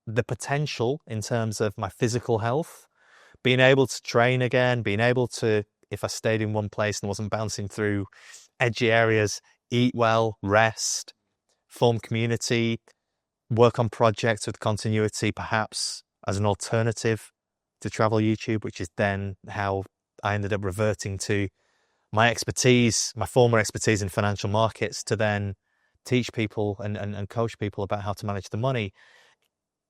the potential in terms of my physical health, being able to train again, being able to, if I stayed in one place and wasn't bouncing through edgy areas, eat well, rest, form community, work on projects with continuity, perhaps as an alternative to travel YouTube, which is then how I ended up reverting to my expertise, my former expertise in financial markets, to then teach people and coach people about how to manage the money.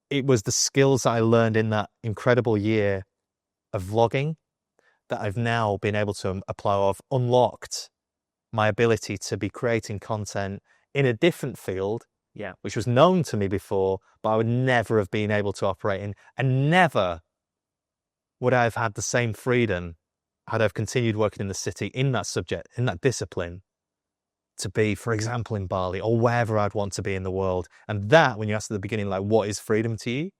It was the skills that I learned in that incredible year of vlogging that I've now been able to apply. I've unlocked my ability to be creating content in a different field, which was known to me before, but I would never have been able to operate in, and never would I have had the same freedom had I continued working in the city in that subject, in that discipline, to be, for example, in Bali or wherever I'd want to be in the world. And that, when you asked at the beginning, like, what is freedom to you?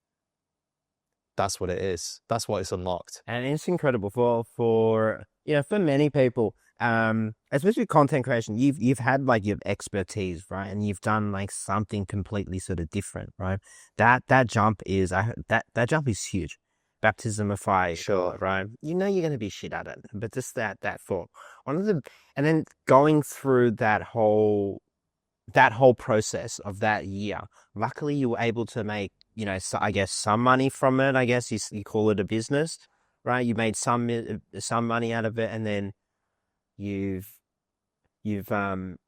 That's what it is. That's what it's unlocked. And it's incredible for you know, for many people, especially content creation. You've had like your expertise, right? And you've done like something completely sort of different, right? That jump is that jump is huge. Baptism of fire, Sure. right? You know you're going to be shit at it, but just that thought. And then going through that whole process of that year. Luckily, you were able to make, you know, so I guess some money from it. I guess you call it a business, right? You made some money out of it, and then you've known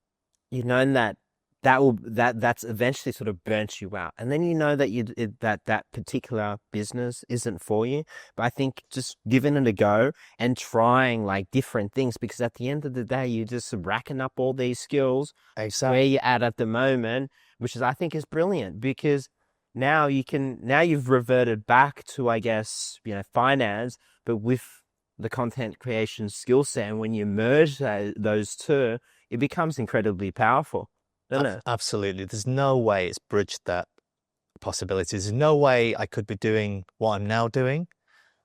that that's eventually sort of burnt you out, and then you know that that particular business isn't for you. But I think just giving it a go and trying like different things, because at the end of the day, you're just racking up all these skills where you're at the moment, which is, I think, is brilliant, because now you've reverted back to, I guess, finance, but with the content creation skill set, and when you merge those two, it becomes incredibly powerful. Absolutely. There's no way it's bridged that possibility. There's no way I could be doing what I'm now doing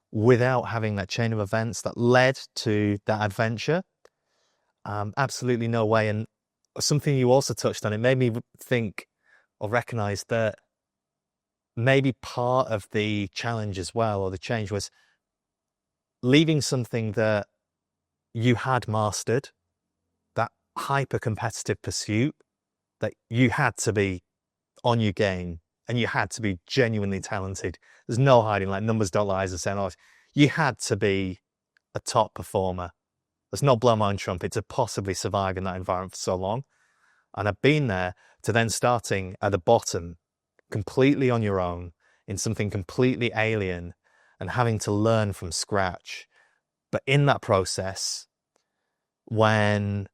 without having that chain of events that led to that adventure. Absolutely no way. And something you also touched on, it made me think or recognize that maybe part of the challenge as well, or the change, was leaving something that you had mastered, that hyper competitive pursuit, that you had to be on your game and you had to be genuinely talented. There's no hiding, like numbers don't lie, as I said. You had to be a top performer. Let's not blow my own trumpet to possibly survive in that environment for so long. And I've been there to then starting at the bottom, completely on your own, in something completely alien, and having to learn from scratch. But in that process, when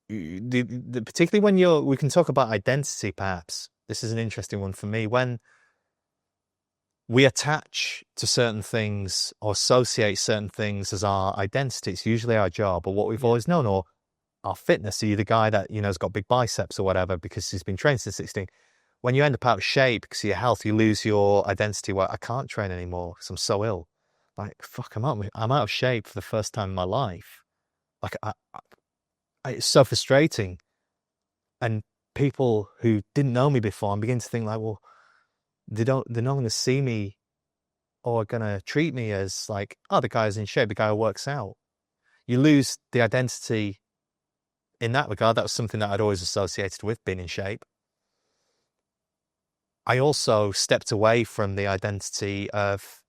particularly when we can talk about identity, perhaps this is an interesting one for me, when we attach to certain things or associate certain things as our identity. It's usually our job or what we've always known, or our fitness. So you're the guy that has got big biceps or whatever because he's been trained since 16. When you end up out of shape because of your health, you lose your identity. Well, I can't train anymore because I'm so ill. Like, fuck, I'm out of shape for the first time in my life. Like, it's so frustrating. And people who didn't know me before, I'm beginning to think like, well, they're not going to see me or going to treat me as like, oh, the guy's in shape, the guy who works out. You lose the identity in that regard. That was something that I'd always associated with being in shape. I also stepped away from the identity of,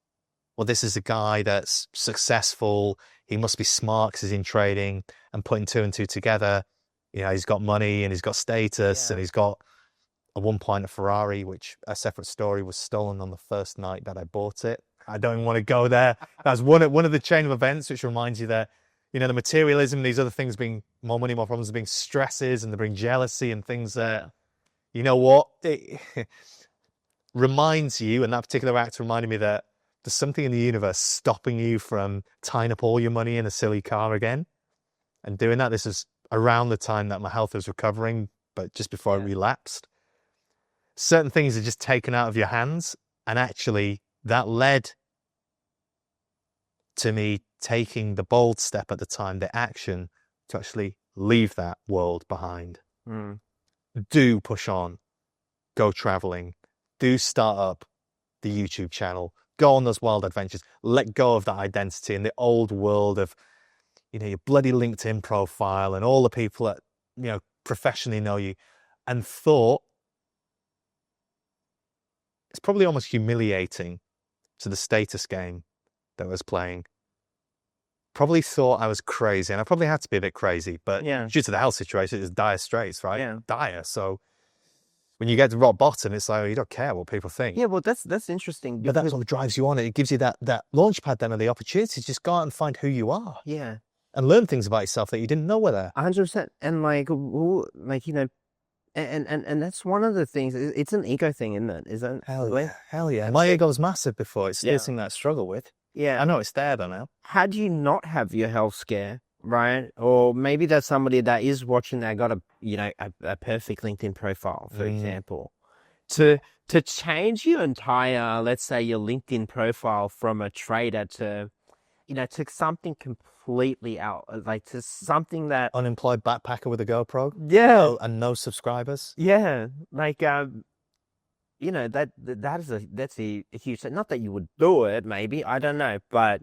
well, this is a guy that's successful. He must be smart because he's in trading, and putting two and two together. He's got money and he's got status and he's got at one point a Ferrari, which, a separate story, was stolen on the first night that I bought it. I don't even want to go there. That's one of the chain of events which reminds you that, the materialism, these other things being more money, more problems, being stresses, and they bring jealousy and things that, it reminds you, and that particular act reminded me that there's something in the universe stopping you from tying up all your money in a silly car again and doing that. This is around the time that my health was recovering, but just before I relapsed. Certain things are just taken out of your hands, and actually that led to me taking the bold step at the time, the action, to actually leave that world behind. Do push on, go traveling, do start up the YouTube channel, go on those wild adventures, let go of that identity in the old world of, your bloody LinkedIn profile and all the people that, professionally know you, and thought, it's probably almost humiliating to the status game that I was playing. Probably thought I was crazy, and I probably had to be a bit crazy, but due to the health situation, it was dire straits, right? Yeah. Dire. So when you get to rock bottom, it's like, you don't care what people think. Yeah, well, that's interesting. But that's what drives you on. It gives you that launch pad then, and the opportunity to just go out and find who you are. Yeah. And learn things about yourself that you didn't know were there. 100%. And and that's one of the things. It's an ego thing, isn't it? Is that Hell yeah. My ego was massive before. It's still something that I struggle with. Yeah. I know it's there though now. Had you not have your health scare, right? Or maybe there's somebody that is watching that got a perfect LinkedIn profile, for example. To change your entire, let's say, your LinkedIn profile from a trader to something completely out, like to something that Unemployed backpacker with a GoPro. Yeah. And no subscribers. Yeah. Like, that's a huge, not that you would do it, maybe, I don't know, but,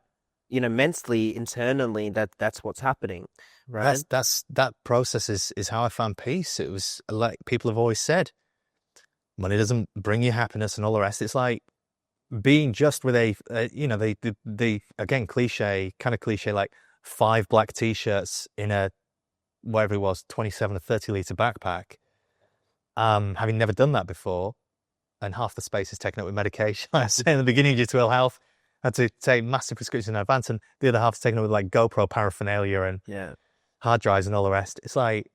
mentally, internally, that's what's happening, right? That process is how I found peace. It was like people have always said, money doesn't bring you happiness and all the rest. It's like being just with the again, kind of cliche, like 5 black t-shirts in a whatever it was, 27 or 30 litre backpack, having never done that before, and half the space is taken up with medication. I was saying in the beginning, due to ill health, I had to take massive prescriptions in advance, and the other half is taken up with like GoPro paraphernalia and hard drives and all the rest. It's like,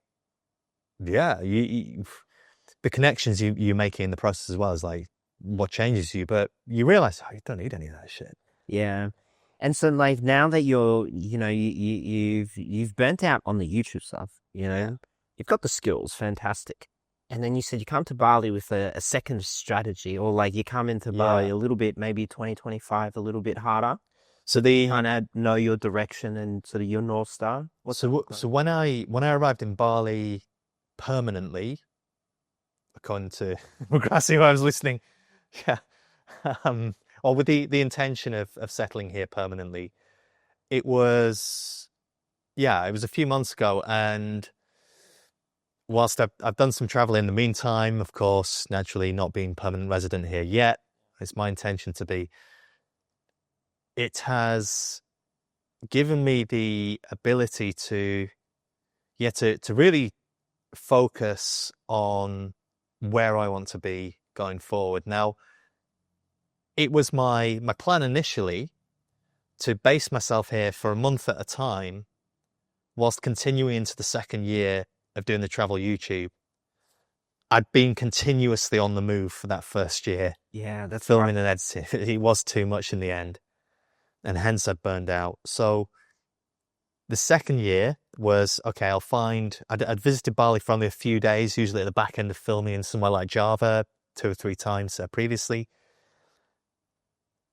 yeah, the connections you make in the process as well is like what changes you, but you realize, oh, you don't need any of that shit. Yeah. And so like now that you're, you've burnt out on the YouTube stuff, you've got the skills, fantastic. And then you said you come to Bali with a second strategy, or like you come into Bali a little bit, maybe 2025, a little bit harder. So kind of know your direction and sort of your North Star. So when I arrived in Bali permanently, according to Grassi, who I was listening, or with the intention of settling here permanently, it was a few months ago, and whilst I've done some travel in the meantime, of course, naturally not being permanent resident here yet, it's my intention to be. It has given me the ability to really focus on where I want to be going forward. Now, it was my plan initially to base myself here for a month at a time, whilst continuing into the second year of doing the travel YouTube. I'd been continuously on the move for that first year. Yeah, that's filming and editing. It was too much in the end, and hence I burned out. So the second year was, okay, I'd visited Bali for only a few days, usually at the back end of filming in somewhere like Java 2 or 3 times previously.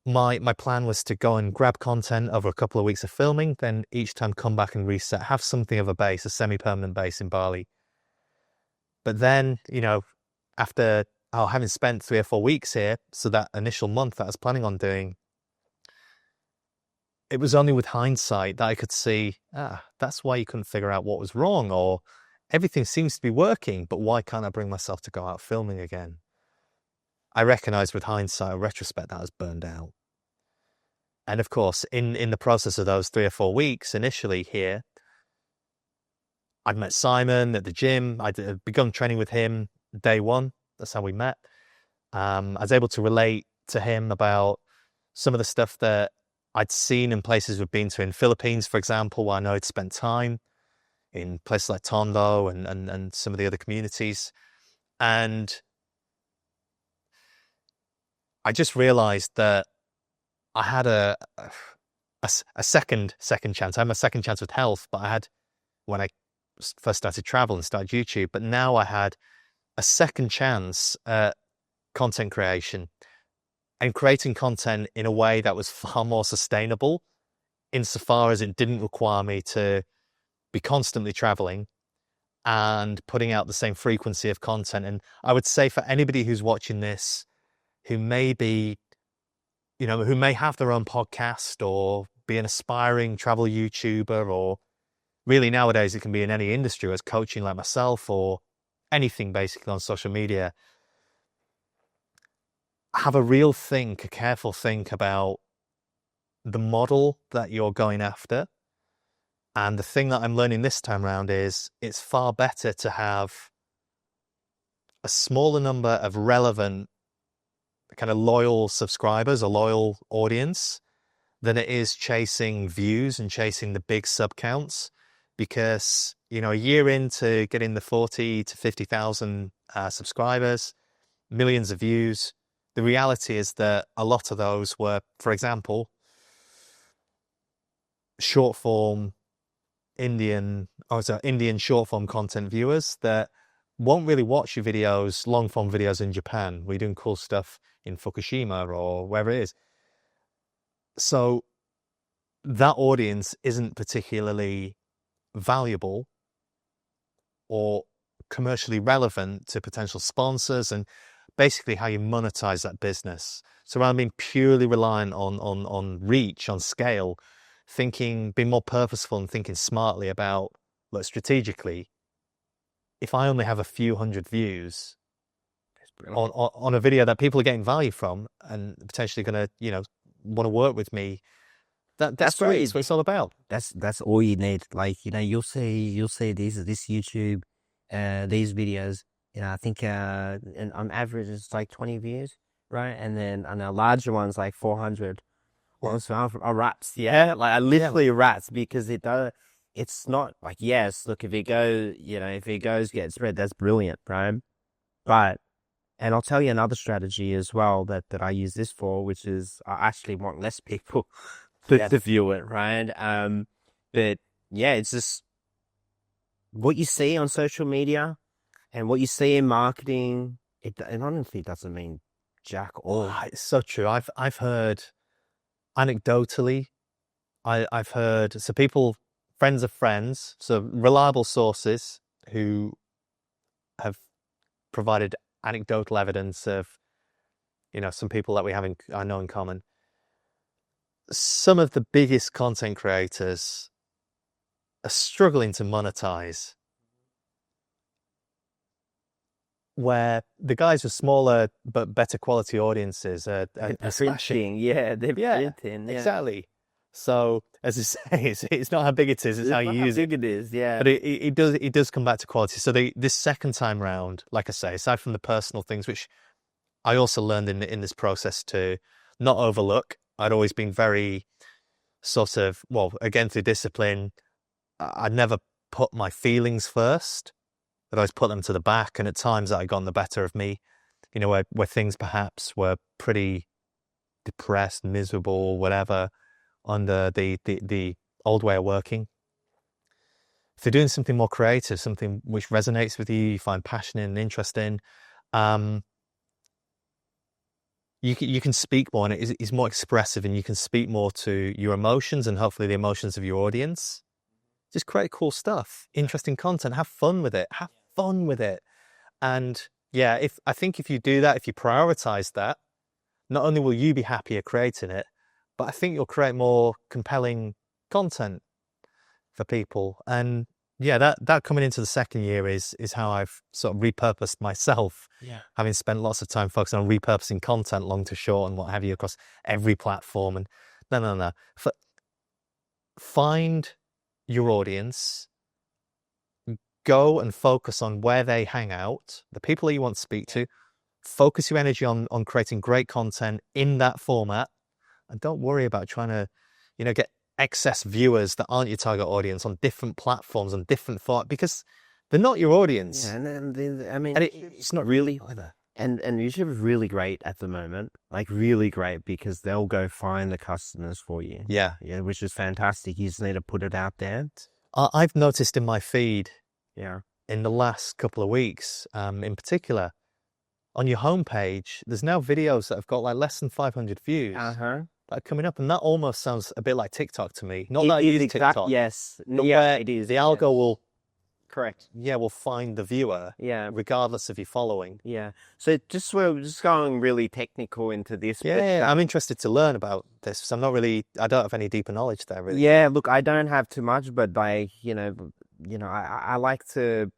My plan was to go and grab content over a couple of weeks of filming, then each time come back and reset, have something of a base, a semi-permanent base in Bali. But then, after having spent 3 or 4 weeks here, so that initial month that I was planning on doing, it was only with hindsight that I could see, that's why you couldn't figure out what was wrong, or everything seems to be working, but why can't I bring myself to go out filming again? I recognized with hindsight, or retrospect, that I was burned out. And of course, in the process of those 3 or 4 weeks initially here, I'd met Simon at the gym. I'd begun training with him day one. That's how we met. I was able to relate to him about some of the stuff that I'd seen in places we've been to in Philippines, for example, where I know I'd spent time, in places like Tondo and some of the other communities. And I just realized that I had a second chance. I had my second chance with health, but I had when I first started travel and started YouTube, but now I had a second chance at content creation, and creating content in a way that was far more sustainable, insofar as it didn't require me to be constantly traveling and putting out the same frequency of content. And I would say for anybody who's watching this, who may be, who may have their own podcast or be an aspiring travel YouTuber, or really nowadays it can be in any industry as coaching like myself, or anything basically on social media, have a careful think about the model that you're going after. And the thing that I'm learning this time around is it's far better to have a smaller number of relevant, kind of loyal subscribers, a loyal audience, than it is chasing views and chasing the big sub counts. Because, a year into getting the 40 to 50,000 subscribers, millions of views, the reality is that a lot of those were, for example, Indian short form content viewers that won't really watch your videos, long form videos in Japan. We're doing cool stuff in Fukushima or wherever it is. So that audience isn't particularly valuable or commercially relevant to potential sponsors and basically how you monetize that business. So rather than being purely reliant on reach, on scale, being more purposeful and thinking smartly about, strategically, if I only have a few hundred views on a video that people are getting value from and potentially going to, want to work with me That's great. great. That's what it's all about. That's all you need. Like, you'll see this YouTube, these videos. I think and on average it's like 20 views, right? And then on the larger ones like 400. Well, so are rats, yeah, like I literally rats, because it's not like, yes, look, if it goes get spread, that's brilliant, right? But, and I'll tell you another strategy as well that I use this for, which is I actually want less people to view it, right? But yeah, it's just what you see on social media and what you see in marketing. It honestly doesn't mean jack all. Oh, it's so true. I've heard anecdotally, I've heard, so people, friends of friends, so reliable sources who have provided anecdotal evidence of, some people that I know in common. Some of the biggest content creators are struggling to monetize, where the guys with smaller but better quality audiences are smashing. Yeah, they're printing. Yeah. Exactly. So, as I say, it's not how big it is; it's how you use it. How big it is, yeah. But it does come back to quality. So this second time round, like I say, aside from the personal things, which I also learned in this process to not overlook. I'd always been very sort of, well, again, through discipline, I'd never put my feelings first. I'd always put them to the back, and at times that had gotten the better of me. Where things perhaps were pretty depressed, miserable, whatever, under the old way of working. If you're doing something more creative, something which resonates with you, you find passionate and interesting, you can speak more, and it's more expressive, and you can speak more to your emotions and hopefully the emotions of your audience. Just create cool stuff, interesting content, have fun with it. And yeah, I think if you do that, if you prioritize that, not only will you be happier creating it, but I think you'll create more compelling content for people. And yeah, that coming into the second year is how I've sort of repurposed myself. Yeah. Having spent lots of time focusing on repurposing content, long to short and what have you, across every platform. And no. Find your audience, go and focus on where they hang out, the people that you want to speak to, focus your energy on creating great content in that format, and don't worry about trying to, get excess viewers that aren't your target audience on different platforms, on different because they're not your audience. Yeah, and I mean, it's not really either. And YouTube is really great at the moment, like really great, because they'll go find the customers for you. Yeah, which is fantastic. You just need to put it out there. I've noticed in my feed, yeah, in the last couple of weeks, in particular, on your homepage, there's now videos that have got like less than 500 views. That are coming up, and that almost sounds a bit like TikTok to me. Not that I use TikTok. Yes, yeah, it is. The algo will. Correct. Yeah, we'll find the viewer. Yeah. Regardless of your following. Yeah. So we're just going really technical into this. Yeah, I'm interested to learn about this. So I don't have any deeper knowledge there, really. Yeah, look, I don't have too much, but I like to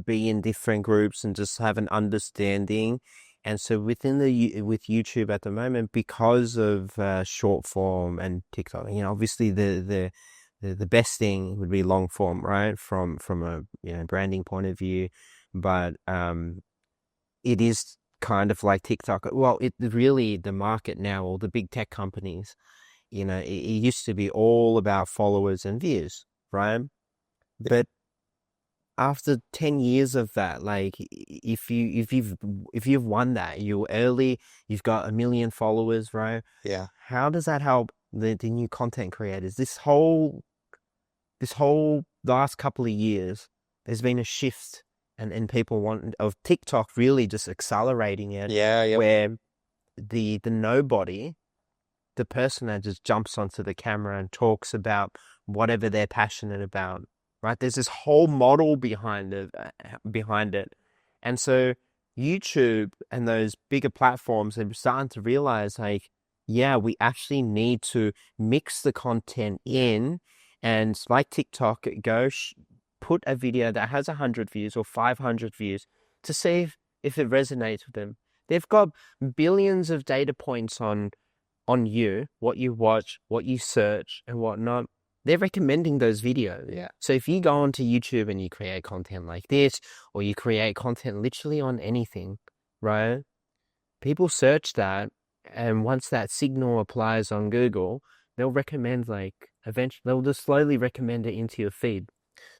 be in different groups and just have an understanding. And so with YouTube at the moment, because of short form and TikTok, obviously the best thing would be long form, right? From a branding point of view, but it is kind of like TikTok. Well, the market now, all the big tech companies, it used to be all about followers and views, right? But after 10 years of that, like if you've won that, you're early, you've got 1 million followers, right? Yeah. How does that help the new content creators? This whole last couple of years, there's been a shift and people of TikTok really just accelerating it. Yeah. Where the nobody, the person that just jumps onto the camera and talks about whatever they're passionate about, right? There's this whole model behind it. And so YouTube and those bigger platforms are starting to realize, like, yeah, we actually need to mix the content in, and like TikTok, put a video that has 100 views or 500 views to see if it resonates with them. They've got billions of data points on on you, what you watch, what you search, and whatnot. They're recommending those videos. Yeah. So if you go onto YouTube and you create content like this, or you create content literally on anything, right? People search that, and once that signal applies on Google, they'll recommend, like, eventually, they'll just slowly recommend it into your feed.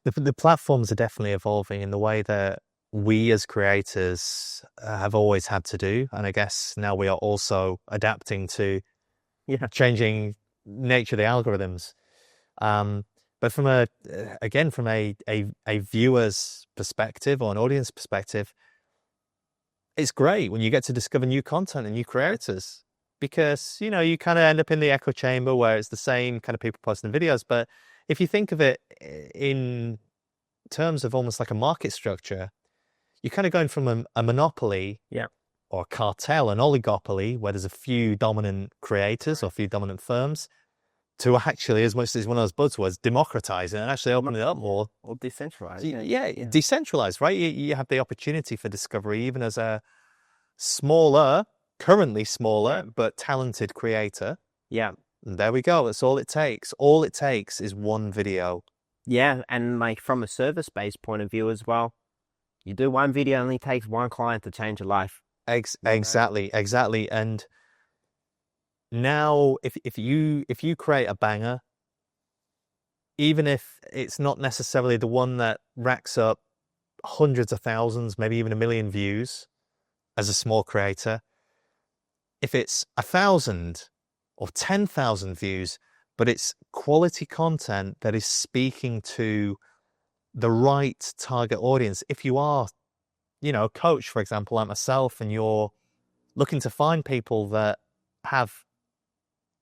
The platforms are definitely evolving in the way that we as creators have always had to do. And I guess now we are also adapting to changing nature of the algorithms. But from a viewer's perspective or an audience perspective, it's great when you get to discover new content and new creators, because, you know, you kind of end up in the echo chamber where it's the same kind of people posting videos. But if you think of it in terms of almost like a market structure, you're kind of going from a monopoly or a cartel, an oligopoly, where there's a few dominant creators or a few dominant firms, to actually, as much as one of those buzzwords, democratizing and actually opening it up more. Or decentralized. Decentralized, right? You have the opportunity for discovery even as a currently smaller, but talented creator. Yeah. And there we go. That's all it takes. All it takes is one video. Yeah, and like from a service-based point of view as well, you do one video, it only takes one client to change your life. Exactly. And now, if you create a banger, even if it's not necessarily the one that racks up hundreds of thousands, maybe even 1 million views as a small creator, if it's 1,000 or 10,000 views, but it's quality content that is speaking to the right target audience. If you are, you know, a coach, for example, like myself, and you're looking to find people that have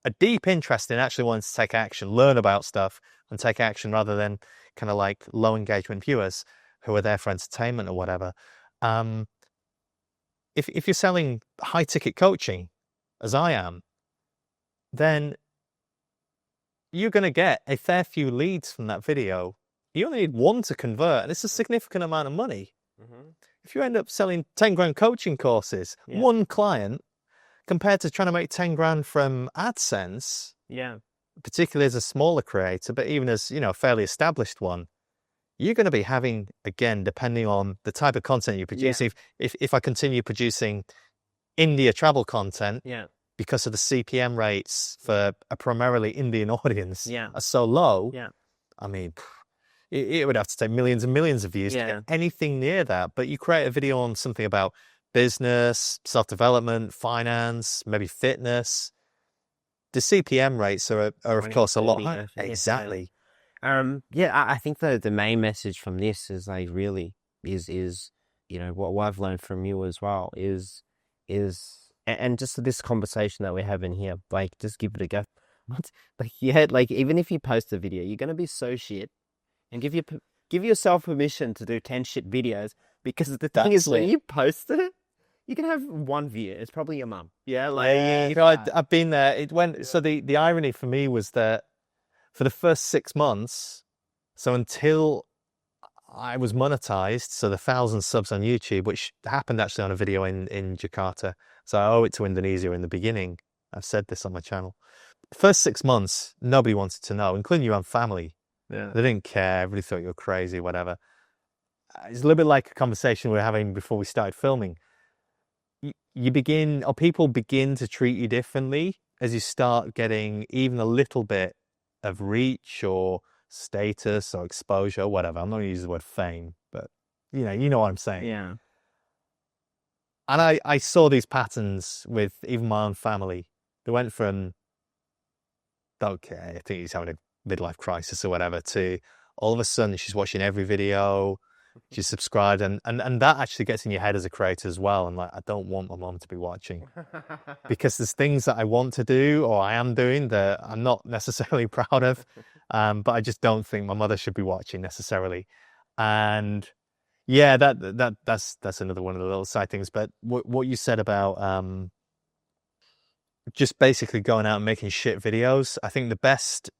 a deep interest in actually wanting to take action, learn about stuff and take action, rather than kind of like low engagement viewers who are there for entertainment or whatever. If you're selling high ticket coaching, as I am, then you're going to get a fair few leads from that video. You only need one to convert, and it's a significant amount of money. Mm-hmm. If you end up selling 10 grand coaching courses, one client, compared to trying to make 10 grand from AdSense, particularly as a smaller creator, but even as, you know, a fairly established one, you're going to be having, again, depending on the type of content you produce. If I continue producing India travel content, because of the CPM rates for a primarily Indian audience are so low, I mean, it would have to take millions and millions of views to get anything near that. But you create a video on something about business, self-development, finance, maybe fitness, the CPM rates are of course a lot higher. Exactly. I think the main message from this is like really is you know what I've learned from you as well is and just this conversation that we're having here, like, just give it a go. Like even if you post a video, you're gonna be so shit, and give yourself permission to do 10 shit videos, because the thing is, when you post it, you can have one view. It's probably your mum. I've been there. It went. So the irony for me was that for the first 6 months, so until I was monetized, so the 1,000 subs on YouTube, which happened actually on a video in Jakarta. So I owe it to Indonesia in the beginning. I've said this on my channel. The first 6 months, nobody wanted to know, including your own family. They didn't care. Everybody thought you were crazy, whatever. It's a little bit like a conversation we were having before we started filming. People begin to treat you differently as you start getting even a little bit of reach or status or exposure, whatever. I'm not going to use the word fame, but you know what I'm saying. Yeah. And I saw these patterns with even my own family. They went from, okay, I think he's having a midlife crisis or whatever, to all of a sudden she's watching every video, she's subscribed, and that actually gets in your head as a creator as well. And like, I don't want my mom to be watching, because there's things that I want to do or I am doing that I'm not necessarily proud of, but I just don't think my mother should be watching necessarily. And yeah, that's another one of the little side things. But what you said about just basically going out and making shit videos, I think the best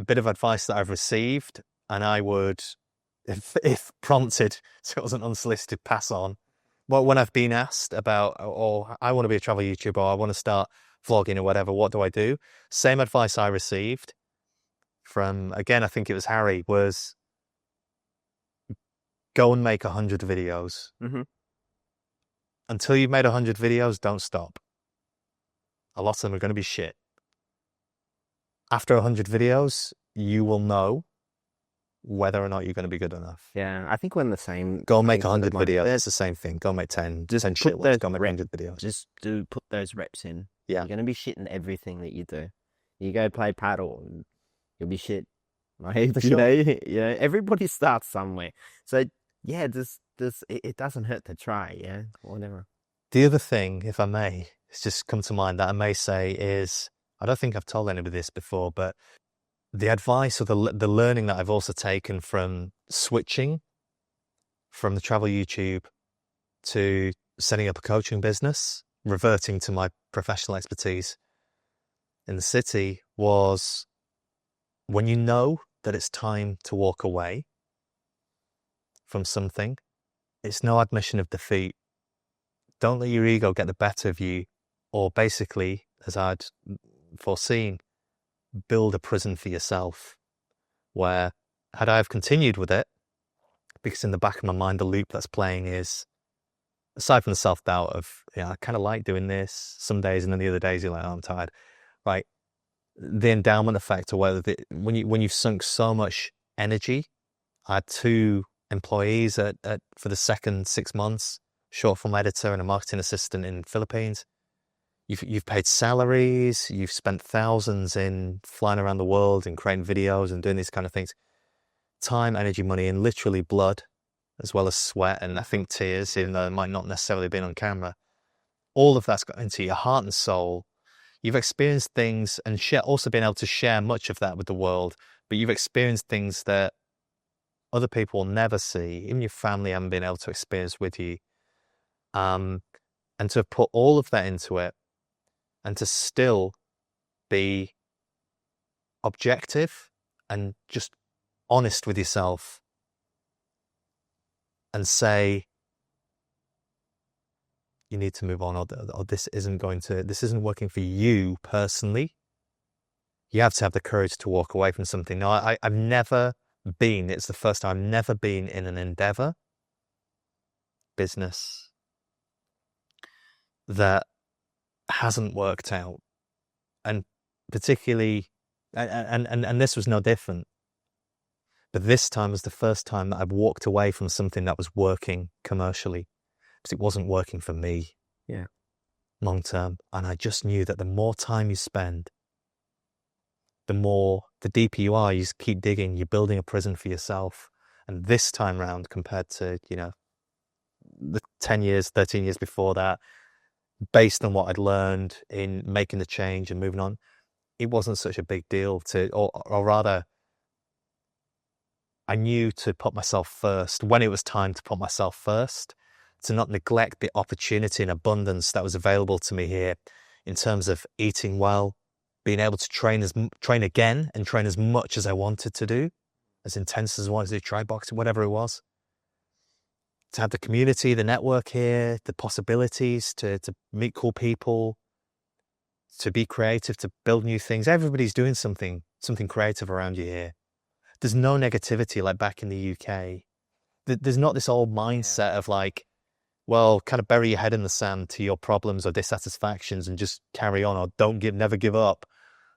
bit of advice that I've received, and I would, if prompted, so it wasn't unsolicited, pass on. Well, when I've been asked about, I want to be a travel YouTuber, or I want to start vlogging or whatever, what do I do? Same advice I received from, again, I think it was Harry, was go and make 100 videos. Mm-hmm. Until you've made 100 videos, don't stop. A lot of them are going to be shit. After 100 videos, you will know whether or not you're going to be good enough. Yeah, I think we're in the same. Go and make same 100 sort of videos. mindset. It's the same thing. Go make 10 Just 10 put shit ones. those Go make reps. 100 videos. Just put those reps in. Yeah. You're gonna be shit in everything that you do. You go play paddle, and you'll be shit. Right? For You sure. know, everybody starts somewhere. So yeah, it doesn't hurt to try. Yeah, whatever. The other thing, if I may, it's just come to mind that I may say is, I don't think I've told anybody this before, but the advice or the learning that I've also taken from switching from the travel YouTube to setting up a coaching business, reverting to my professional expertise in the city, was when you know that it's time to walk away from something, it's no admission of defeat. Don't let your ego get the better of you, or basically, as I'd foreseen, build a prison for yourself, where had I have continued with it, because in the back of my mind, the loop that's playing is, aside from the self-doubt of, I kind of like doing this some days, and then the other days you're like, oh, I'm tired, right? The endowment effect, or whether when you've sunk so much energy. I had 2 employees for the second 6 months, short film editor and a marketing assistant in the Philippines. You've paid salaries, you've spent thousands in flying around the world and creating videos and doing these kind of things. Time, energy, money, and literally blood, as well as sweat and I think tears, even though it might not necessarily have been on camera. All of that's got into your heart and soul. You've experienced things and also been able to share much of that with the world, but you've experienced things that other people will never see, even your family haven't been able to experience with you. And to put all of that into it, and to still be objective and just honest with yourself and say, you need to move on, or this isn't working for you personally. You have to have the courage to walk away from something. Now, I've never been, it's the first time I've never been in an endeavor, business, that hasn't worked out. And particularly, and this was no different. But this time was the first time that I've walked away from something that was working commercially, because it wasn't working for me. Yeah. Long term. And I just knew that the more time you spend, the deeper you are, you just keep digging, you're building a prison for yourself. And this time round, compared to, the 10 years, 13 years before that, based on what I'd learned in making the change and moving on, it wasn't such a big deal or rather, I knew to put myself first when it was time to put myself first, to not neglect the opportunity and abundance that was available to me here in terms of eating well, being able to train again and train as much as I wanted to do, as intense as I wanted to do, try boxing, whatever it was. To have the community, the network here, the possibilities to meet cool people, to be creative, to build new things. Everybody's doing something creative around you here. There's no negativity like back in the UK. There's not this old mindset of like, well, kind of bury your head in the sand to your problems or dissatisfactions and just carry on, or never give up.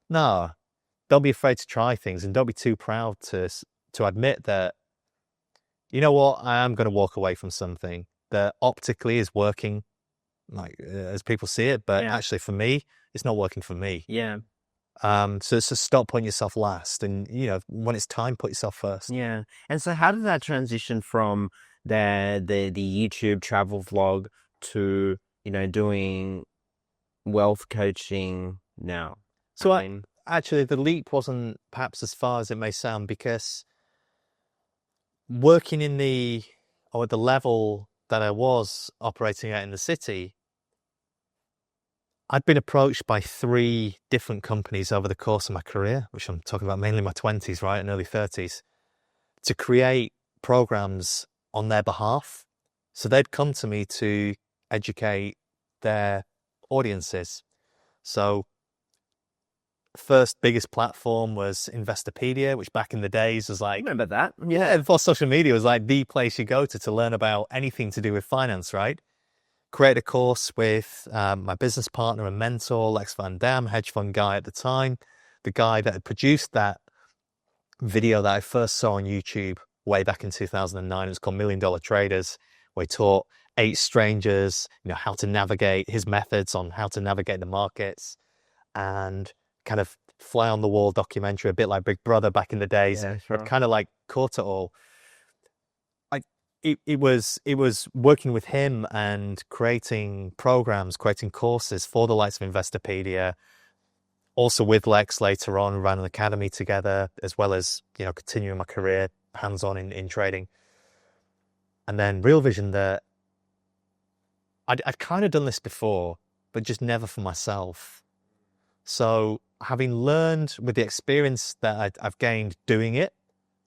No, don't be afraid to try things, and don't be too proud to admit that, you know what, I am going to walk away from something that optically is working, like as people see it, but actually for me, it's not working for me. Yeah. So stop putting yourself last, and when it's time, put yourself first. Yeah. And so how did that transition from the YouTube travel vlog to, doing wealth coaching now? So actually, the leap wasn't perhaps as far as it may sound, because working at the level that I was operating at in the city, I'd been approached by 3 different companies over the course of my career, which I'm talking about mainly my 20s, right, and early 30s, to create programs on their behalf. So they'd come to me to educate their audiences. So first biggest platform was Investopedia, which back in the days was I like, remember that. yeah, before social media was like the place you go to learn about anything to do with finance, right? Created a course with my business partner and mentor, Lex Van Dam, hedge fund guy at the time, the guy that had produced that video that I first saw on YouTube way back in 2009. It was called $1 Million Traders, where he taught 8 strangers, how to navigate, his methods on how to navigate the markets, and kind of fly on the wall documentary, a bit like Big Brother back in the days. Yeah, But sure. kind of like caught it all. It was working with him and creating programs, creating courses for the likes of Investopedia. Also with Lex later on, ran an academy together, as well as continuing my career hands-on in trading. And then Real Vision, that I'd kind of done this before, but just never for myself. So having learned with the experience that I've gained doing it,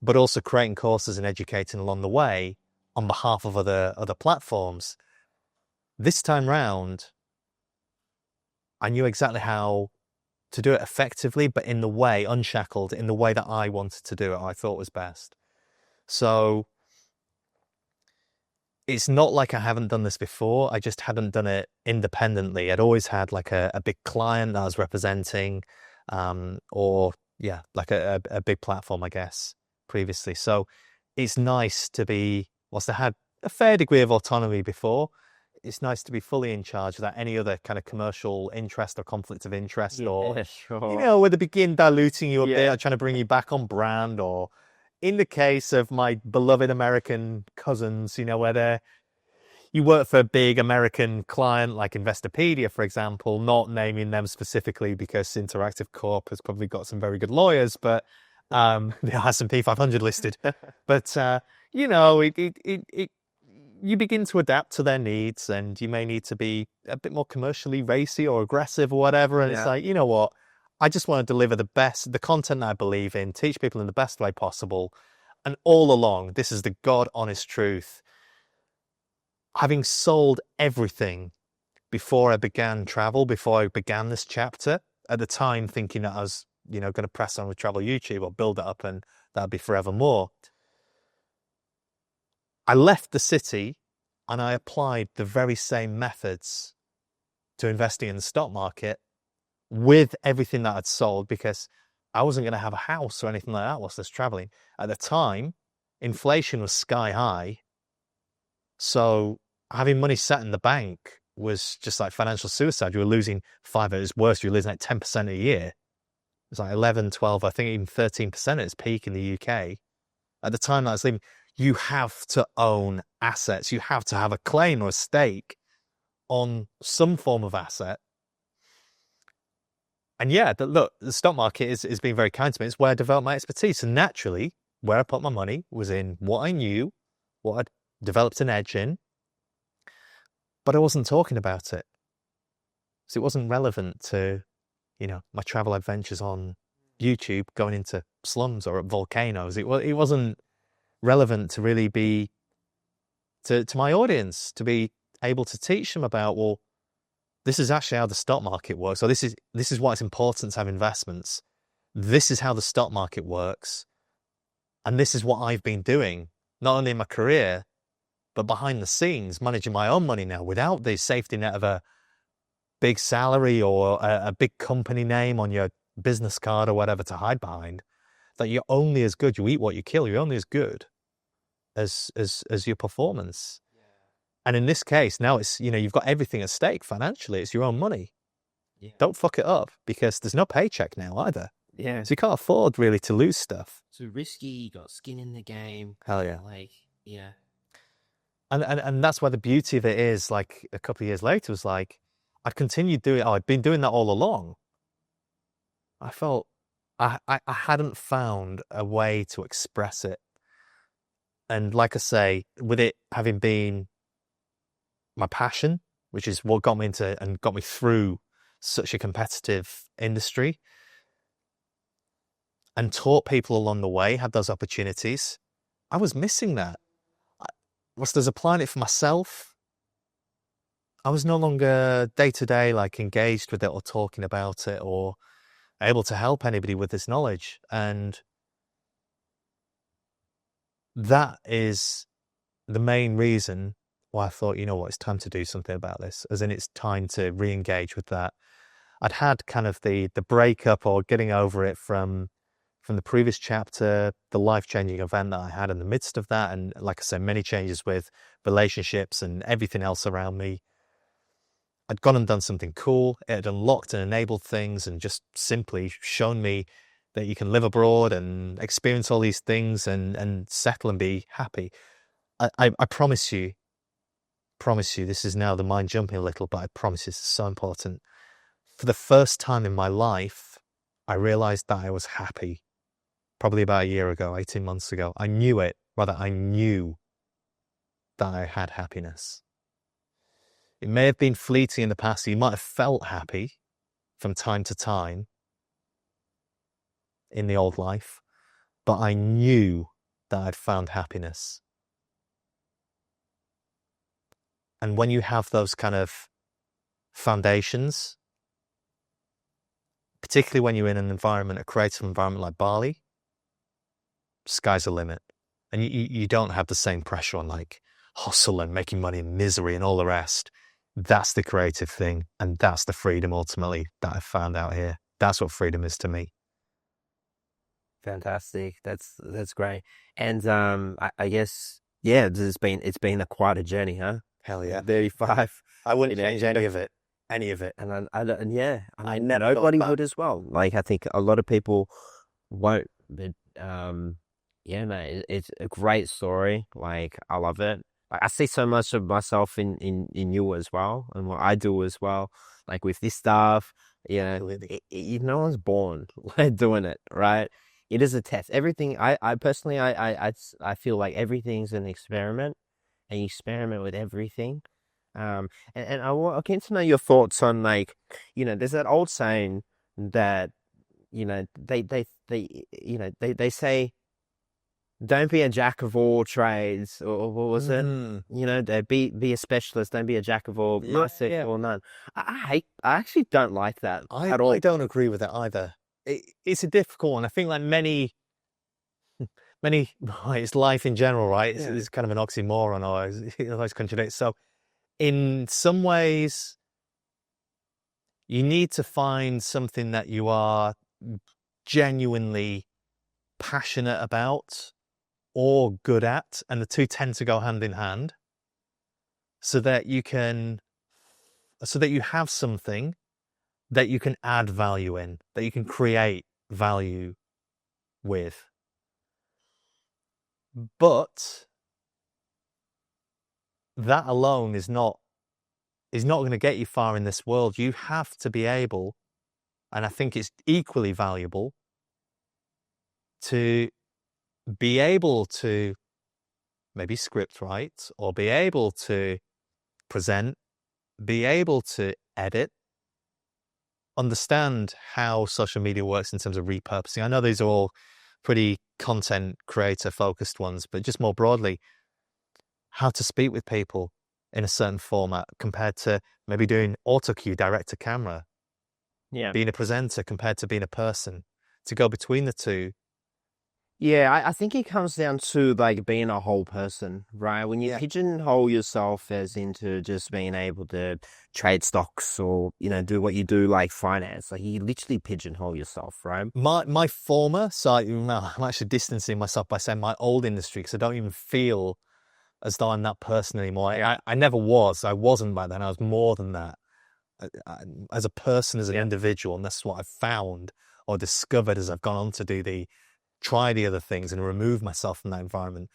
but also creating courses and educating along the way on behalf of other platforms, this time round, I knew exactly how to do it effectively, but in the way, unshackled, in the way that I wanted to do it, I thought was best. So it's not like I haven't done this before. I just hadn't done it independently. I'd always had like a big client that I was representing, or like a big platform, I guess, previously. So it's nice to be, whilst I had a fair degree of autonomy before, it's nice to be fully in charge without any other kind of commercial interest or conflict of interest, or, sure. where they begin diluting you a Yeah. bit, or trying to bring you back on brand, or in the case of my beloved American cousins, where you work for a big American client like Investopedia, for example, not naming them specifically because Interactive Corp has probably got some very good lawyers, but the S&P 500 listed. But, you begin to adapt to their needs, and you may need to be a bit more commercially racy or aggressive or whatever. And it's like, you know what? I just want to deliver the content that I believe in, teach people in the best way possible. And all along, this is the God honest truth. Having sold everything before I began travel, before I began this chapter, at the time thinking that I was, going to press on with travel YouTube or build it up and that'd be forevermore, I left the city and I applied the very same methods to investing in the stock market with everything that I'd sold, because I wasn't going to have a house or anything like that whilst I was traveling. At the time, inflation was sky high. So having money sat in the bank was just like financial suicide. You were losing 5, it was worse, you were losing like 10% a year. It was like 11, 12, I think even 13% at its peak in the UK. At the time that I was leaving, you have to own assets. You have to have a claim or a stake on some form of asset. And look, the stock market is being very kind to me. It's where I developed my expertise. And naturally, where I put my money was in what I knew, what I'd developed an edge in, but I wasn't talking about it. So it wasn't relevant to, my travel adventures on YouTube, going into slums or at volcanoes. It wasn't relevant to really be to my audience, to be able to teach them about, well, this is actually how the stock market works. So this is why it's important to have investments. This is how the stock market works. And this is what I've been doing, not only in my career, but behind the scenes, managing my own money now without the safety net of a big salary or a big company name on your business card or whatever to hide behind. That you're only as good, you eat what you kill, you're only as good as your performance. Yeah. And in this case, now it's, you've got everything at stake financially. It's your own money. Yeah. Don't fuck it up, because there's no paycheck now either. Yeah. So you can't afford really to lose stuff. So risky, you got skin in the game. Hell yeah. Yeah. And that's why the beauty of it is, like a couple of years later, was like, I'd continued doing, I'd been doing that all along. I felt I hadn't found a way to express it. And like I say, with it having been my passion, which is what got me into and got me through such a competitive industry, and taught people along the way, had those opportunities, I was missing that. Whilst I was applying it for myself, I was no longer day to day like engaged with it or talking about it or able to help anybody with this knowledge. And that is the main reason why I thought, you know what, it's time to do something about this, as in it's time to re-engage with that. I'd had kind of the breakup or getting over it from the previous chapter, the life-changing event that I had in the midst of that, and like I said, many changes with relationships and everything else around me. I'd gone and done something cool. It had unlocked and enabled things and just simply shown me that you can live abroad and experience all these things and settle and be happy. I promise you, this is now the mind jumping a little, but I promise this is so important. For the first time in my life, I realized that I was happy. Probably about a year ago, 18 months ago. I knew it, rather I knew that I had happiness. It may have been fleeting in the past. You might have felt happy from time to time in the old life, but I knew that I'd found happiness. And when you have those kind of foundations, particularly when you're in an environment, a creative environment like Bali, sky's the limit. And you don't have the same pressure on like hustle and making money and misery and all the rest. That's the creative thing. And that's the freedom ultimately that I've found out here. That's what freedom is to me. Fantastic. That's great. And I guess, yeah, it's been quite a journey, huh? Hell yeah. 35. I wouldn't You know, change any of it. Any of it. And yeah, I mean, never nobody thought that. would as well. Like, I think a lot of people won't, but yeah, no, it's a great story. Like, I love it. Like, I see so much of myself in you as well, and what I do as well. Like with this stuff, you know, Absolutely. no one's born like doing it, right? It is a test. Everything. I personally, I feel like everything's an experiment, and you experiment with everything. And I came to know your thoughts on, like, you know, there's that old saying that, you know, they say, don't be a jack of all trades, or what was it? You know, be a specialist. Don't be a jack of all, master Yeah. or none. I actually don't like that at all. I don't agree with it either. It's a difficult one. I think like many, it's life in general, right? It's kind of an oxymoron, or it always contradicts. So in some ways, you need to find something that you are genuinely passionate about or good at, and the two tend to go hand in hand, so that you have something that you can add value in, that you can create value with. But that alone is not going to get you far in this world. You have to be able, and I think it's equally valuable, to be able to maybe script write, or be able to present, be able to edit, understand how social media works in terms of repurposing. I know these are all pretty content creator focused ones, but just more broadly, how to speak with people in a certain format compared to maybe doing auto cue direct to camera, being a presenter compared to being a person, to go between the two. Yeah, I think it comes down to like being a whole person, right? When you pigeonhole yourself as into just being able to trade stocks or, you know, do what you do, like finance, like you literally pigeonhole yourself, right? My former, so I'm actually distancing myself by saying my old industry, because I don't even feel as though I'm that person anymore. I never was. I wasn't back then. I was more than that. As a person, as an individual, and that's what I've found or discovered as I've gone on to try the other things and remove myself from that environment.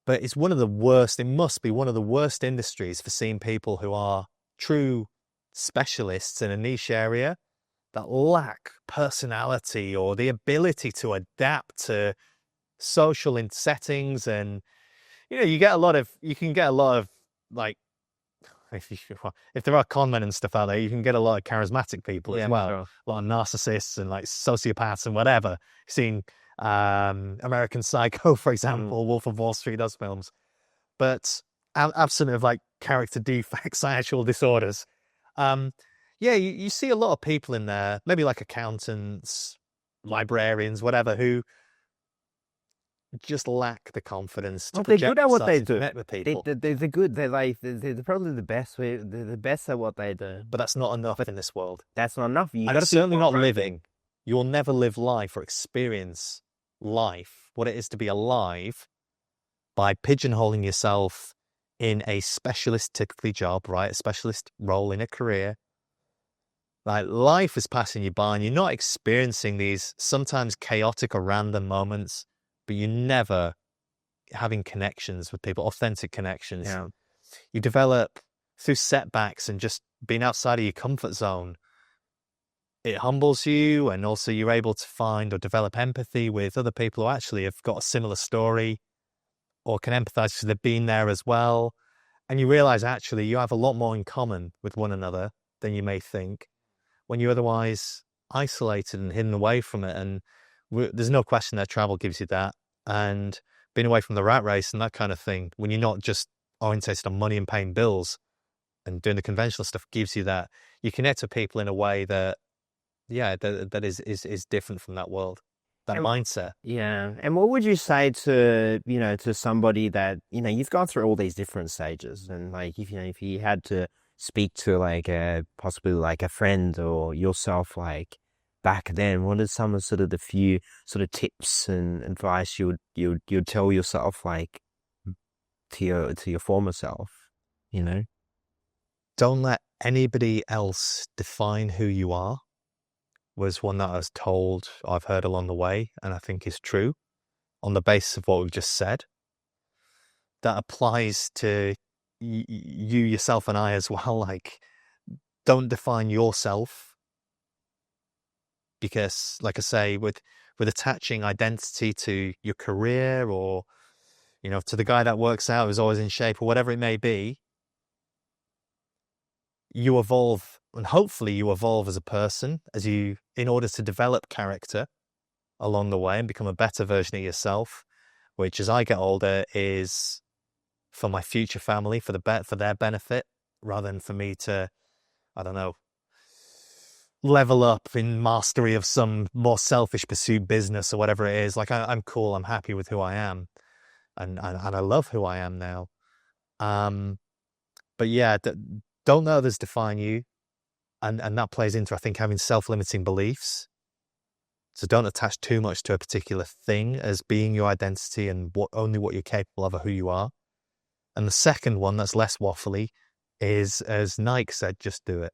But it's one of the worst, it must be one of the worst industries for seeing people who are true specialists in a niche area that lack personality or the ability to adapt to social settings. And, you know, you can get a lot of like, if there are con men and stuff out there, you can get a lot of charismatic people as well. Sure. A lot of narcissists and like sociopaths and whatever. You've seen American Psycho, for example, Wolf of Wall Street, those films. But absent of like character defects, actual disorders. Yeah, you see a lot of people in there, maybe like accountants, librarians, whatever, who just lack the confidence to Well, they're project good at what they themselves, do. connect with people. They're good. They're probably the best. They're the best at what they do. But that's not enough in this world. That's not enough. You And got to certainly not living. You will never live life or experience life, what it is to be alive, by pigeonholing yourself in a specialist, typically job, right? A specialist role in a career. Like, life is passing you by and you're not experiencing these sometimes chaotic or random moments, but you're never having connections with people, authentic connections. Yeah. You develop through setbacks and just being outside of your comfort zone. It humbles you, and also you're able to find or develop empathy with other people who actually have got a similar story or can empathize because they've been there as well. And you realize actually you have a lot more in common with one another than you may think when you're otherwise isolated and hidden away from it. And there's no question that travel gives you that. And being away from the rat race and that kind of thing, when you're not just orientated on money and paying bills and doing the conventional stuff, gives you that. You connect with people in a way that, yeah, that is different from that world, that mindset. Yeah. And what would you say to, to somebody that, you've gone through all these different stages, and like, if you had to speak to like possibly like a friend or yourself, like back then, what are some of sort of the few sort of tips and advice you'd tell yourself, like to your former self, Don't let anybody else define who you are, was one that I was told, I've heard along the way, and I think is true on the basis of what we've just said. That applies to you, yourself, and I as well. Like, don't define yourself, because, like I say, with attaching identity to your career or, to the guy that works out who's always in shape or whatever it may be, you evolve, and hopefully you evolve as a person in order to develop character along the way and become a better version of yourself, which as I get older is for my future family, for their benefit, rather than for me to, I don't know, level up in mastery of some more selfish pursuit business or whatever it is. Like, I'm cool, I'm happy with who I am, and I love who I am now. But yeah, don't let others define you. And that plays into, I think, having self-limiting beliefs. So don't attach too much to a particular thing as being your identity and only what you're capable of or who you are. And the second one that's less waffly is, as Nike said, just do it.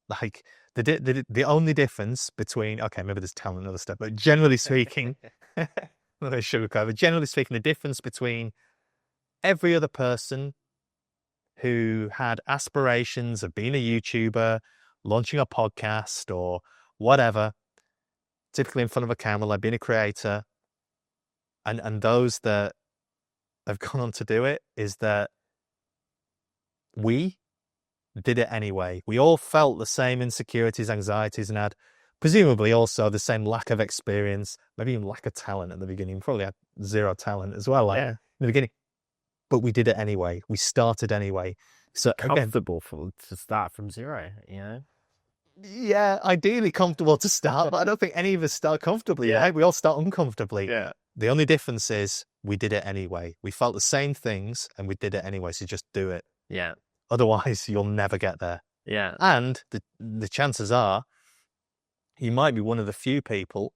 Like, the only difference between, okay, maybe there's talent and other stuff, but generally speaking, not a sugarcoat, but generally speaking, the difference between every other person who had aspirations of being a YouTuber, launching a podcast or whatever, typically in front of a camera, like being a creator, and those that have gone on to do it, is that we did it anyway. We all felt the same insecurities, anxieties, and had presumably also the same lack of experience, maybe even lack of talent at the beginning. We probably had zero talent as well, in the beginning. But we did it anyway. We started anyway. So comfortable to start from zero, Yeah, ideally comfortable to start, but I don't think any of us start comfortably. Yeah, we all start uncomfortably. Yeah. The only difference is we did it anyway. We felt the same things and we did it anyway. So just do it. Yeah. Otherwise, you'll never get there. Yeah. And the chances are you might be one of the few people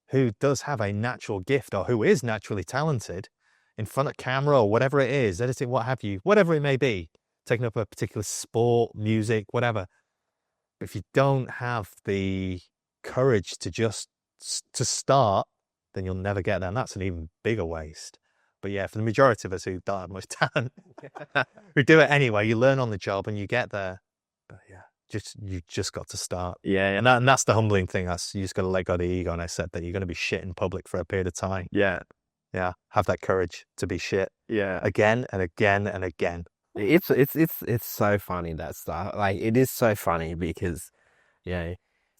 who does have a natural gift or who is naturally talented in front of camera or whatever it is, editing, what have you, whatever it may be, taking up a particular sport, music, whatever. But if you don't have the courage to start, then you'll never get there. And that's an even bigger waste. But yeah, for the majority of us who don't have much talent, we do it anyway. You learn on the job and you get there. But yeah, you just got to start. Yeah. And that's the humbling thing. You just got to let go of the ego. And I said that you're going to be shit in public for a period of time. Yeah. Yeah. Have that courage to be shit. Yeah. Again and again and again. It's so funny, that stuff. Like, it is so funny because,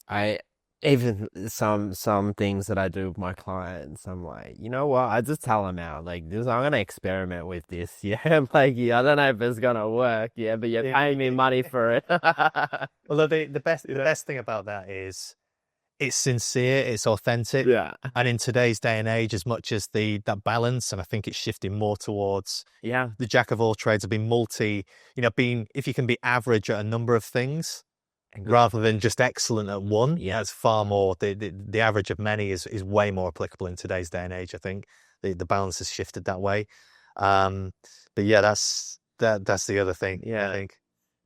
I even some things that I do with my clients, I'm like, you know what? I just tell them out like this. I'm gonna experiment with this. Yeah, I'm like, yeah, I don't know if it's gonna work. Yeah, but you're paying me money for it. Although the best thing about that is it's sincere, it's authentic. Yeah, And in today's day and age, as much as that balance, and I think it's shifting more towards yeah, the jack of all trades, of being if you can be average at a number of things rather than just excellent at one, Yeah. that's far more. The average of many is way more applicable in today's day and age. I think the balance has shifted that way. But yeah, that's the other thing. Yeah. I think.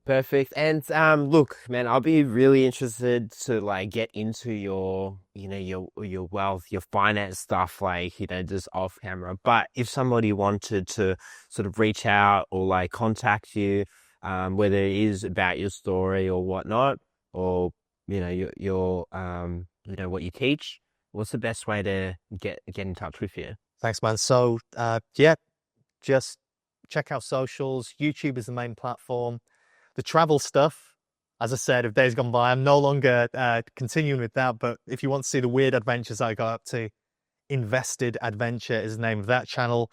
Perfect. And look, man, I'll be really interested to like get into your, your wealth, your finance stuff, like, just off camera. But if somebody wanted to sort of reach out or like contact you, whether it is about your story or whatnot, or your what you teach, what's the best way to get in touch with you? Thanks, man. So yeah, just check out socials. YouTube is the main platform. The travel stuff, as I said, of days gone by, I'm no longer continuing with that. But if you want to see the weird adventures I got up to, Invested Adventure is the name of that channel.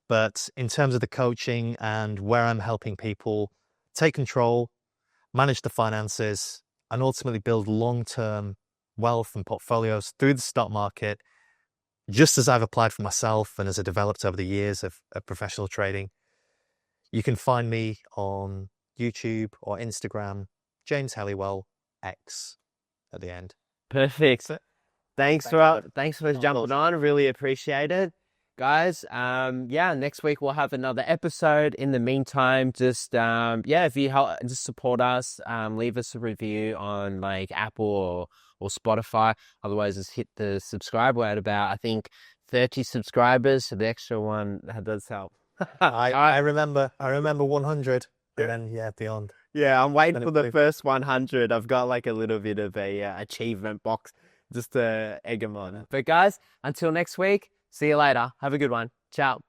But in terms of the coaching and where I'm helping people take control, manage the finances, and ultimately build long-term wealth and portfolios through the stock market, just as I've applied for myself and as I developed over the years of professional trading, you can find me on YouTube or Instagram, James Halliwell X at the end. Perfect. That's it. Thanks for jumping on. Really appreciate it. Guys, next week we'll have another episode. In the meantime, just if you just support us, leave us a review on like Apple or Spotify. Otherwise, just hit the subscribe. We're at about, I think, 30 subscribers, so the extra one that does help. I remember 100 and then beyond. Yeah, I'm waiting Then for the first 100. I've got like a little bit of a achievement box just to egg them on. But guys, until next week, see you later. Have a good one. Ciao.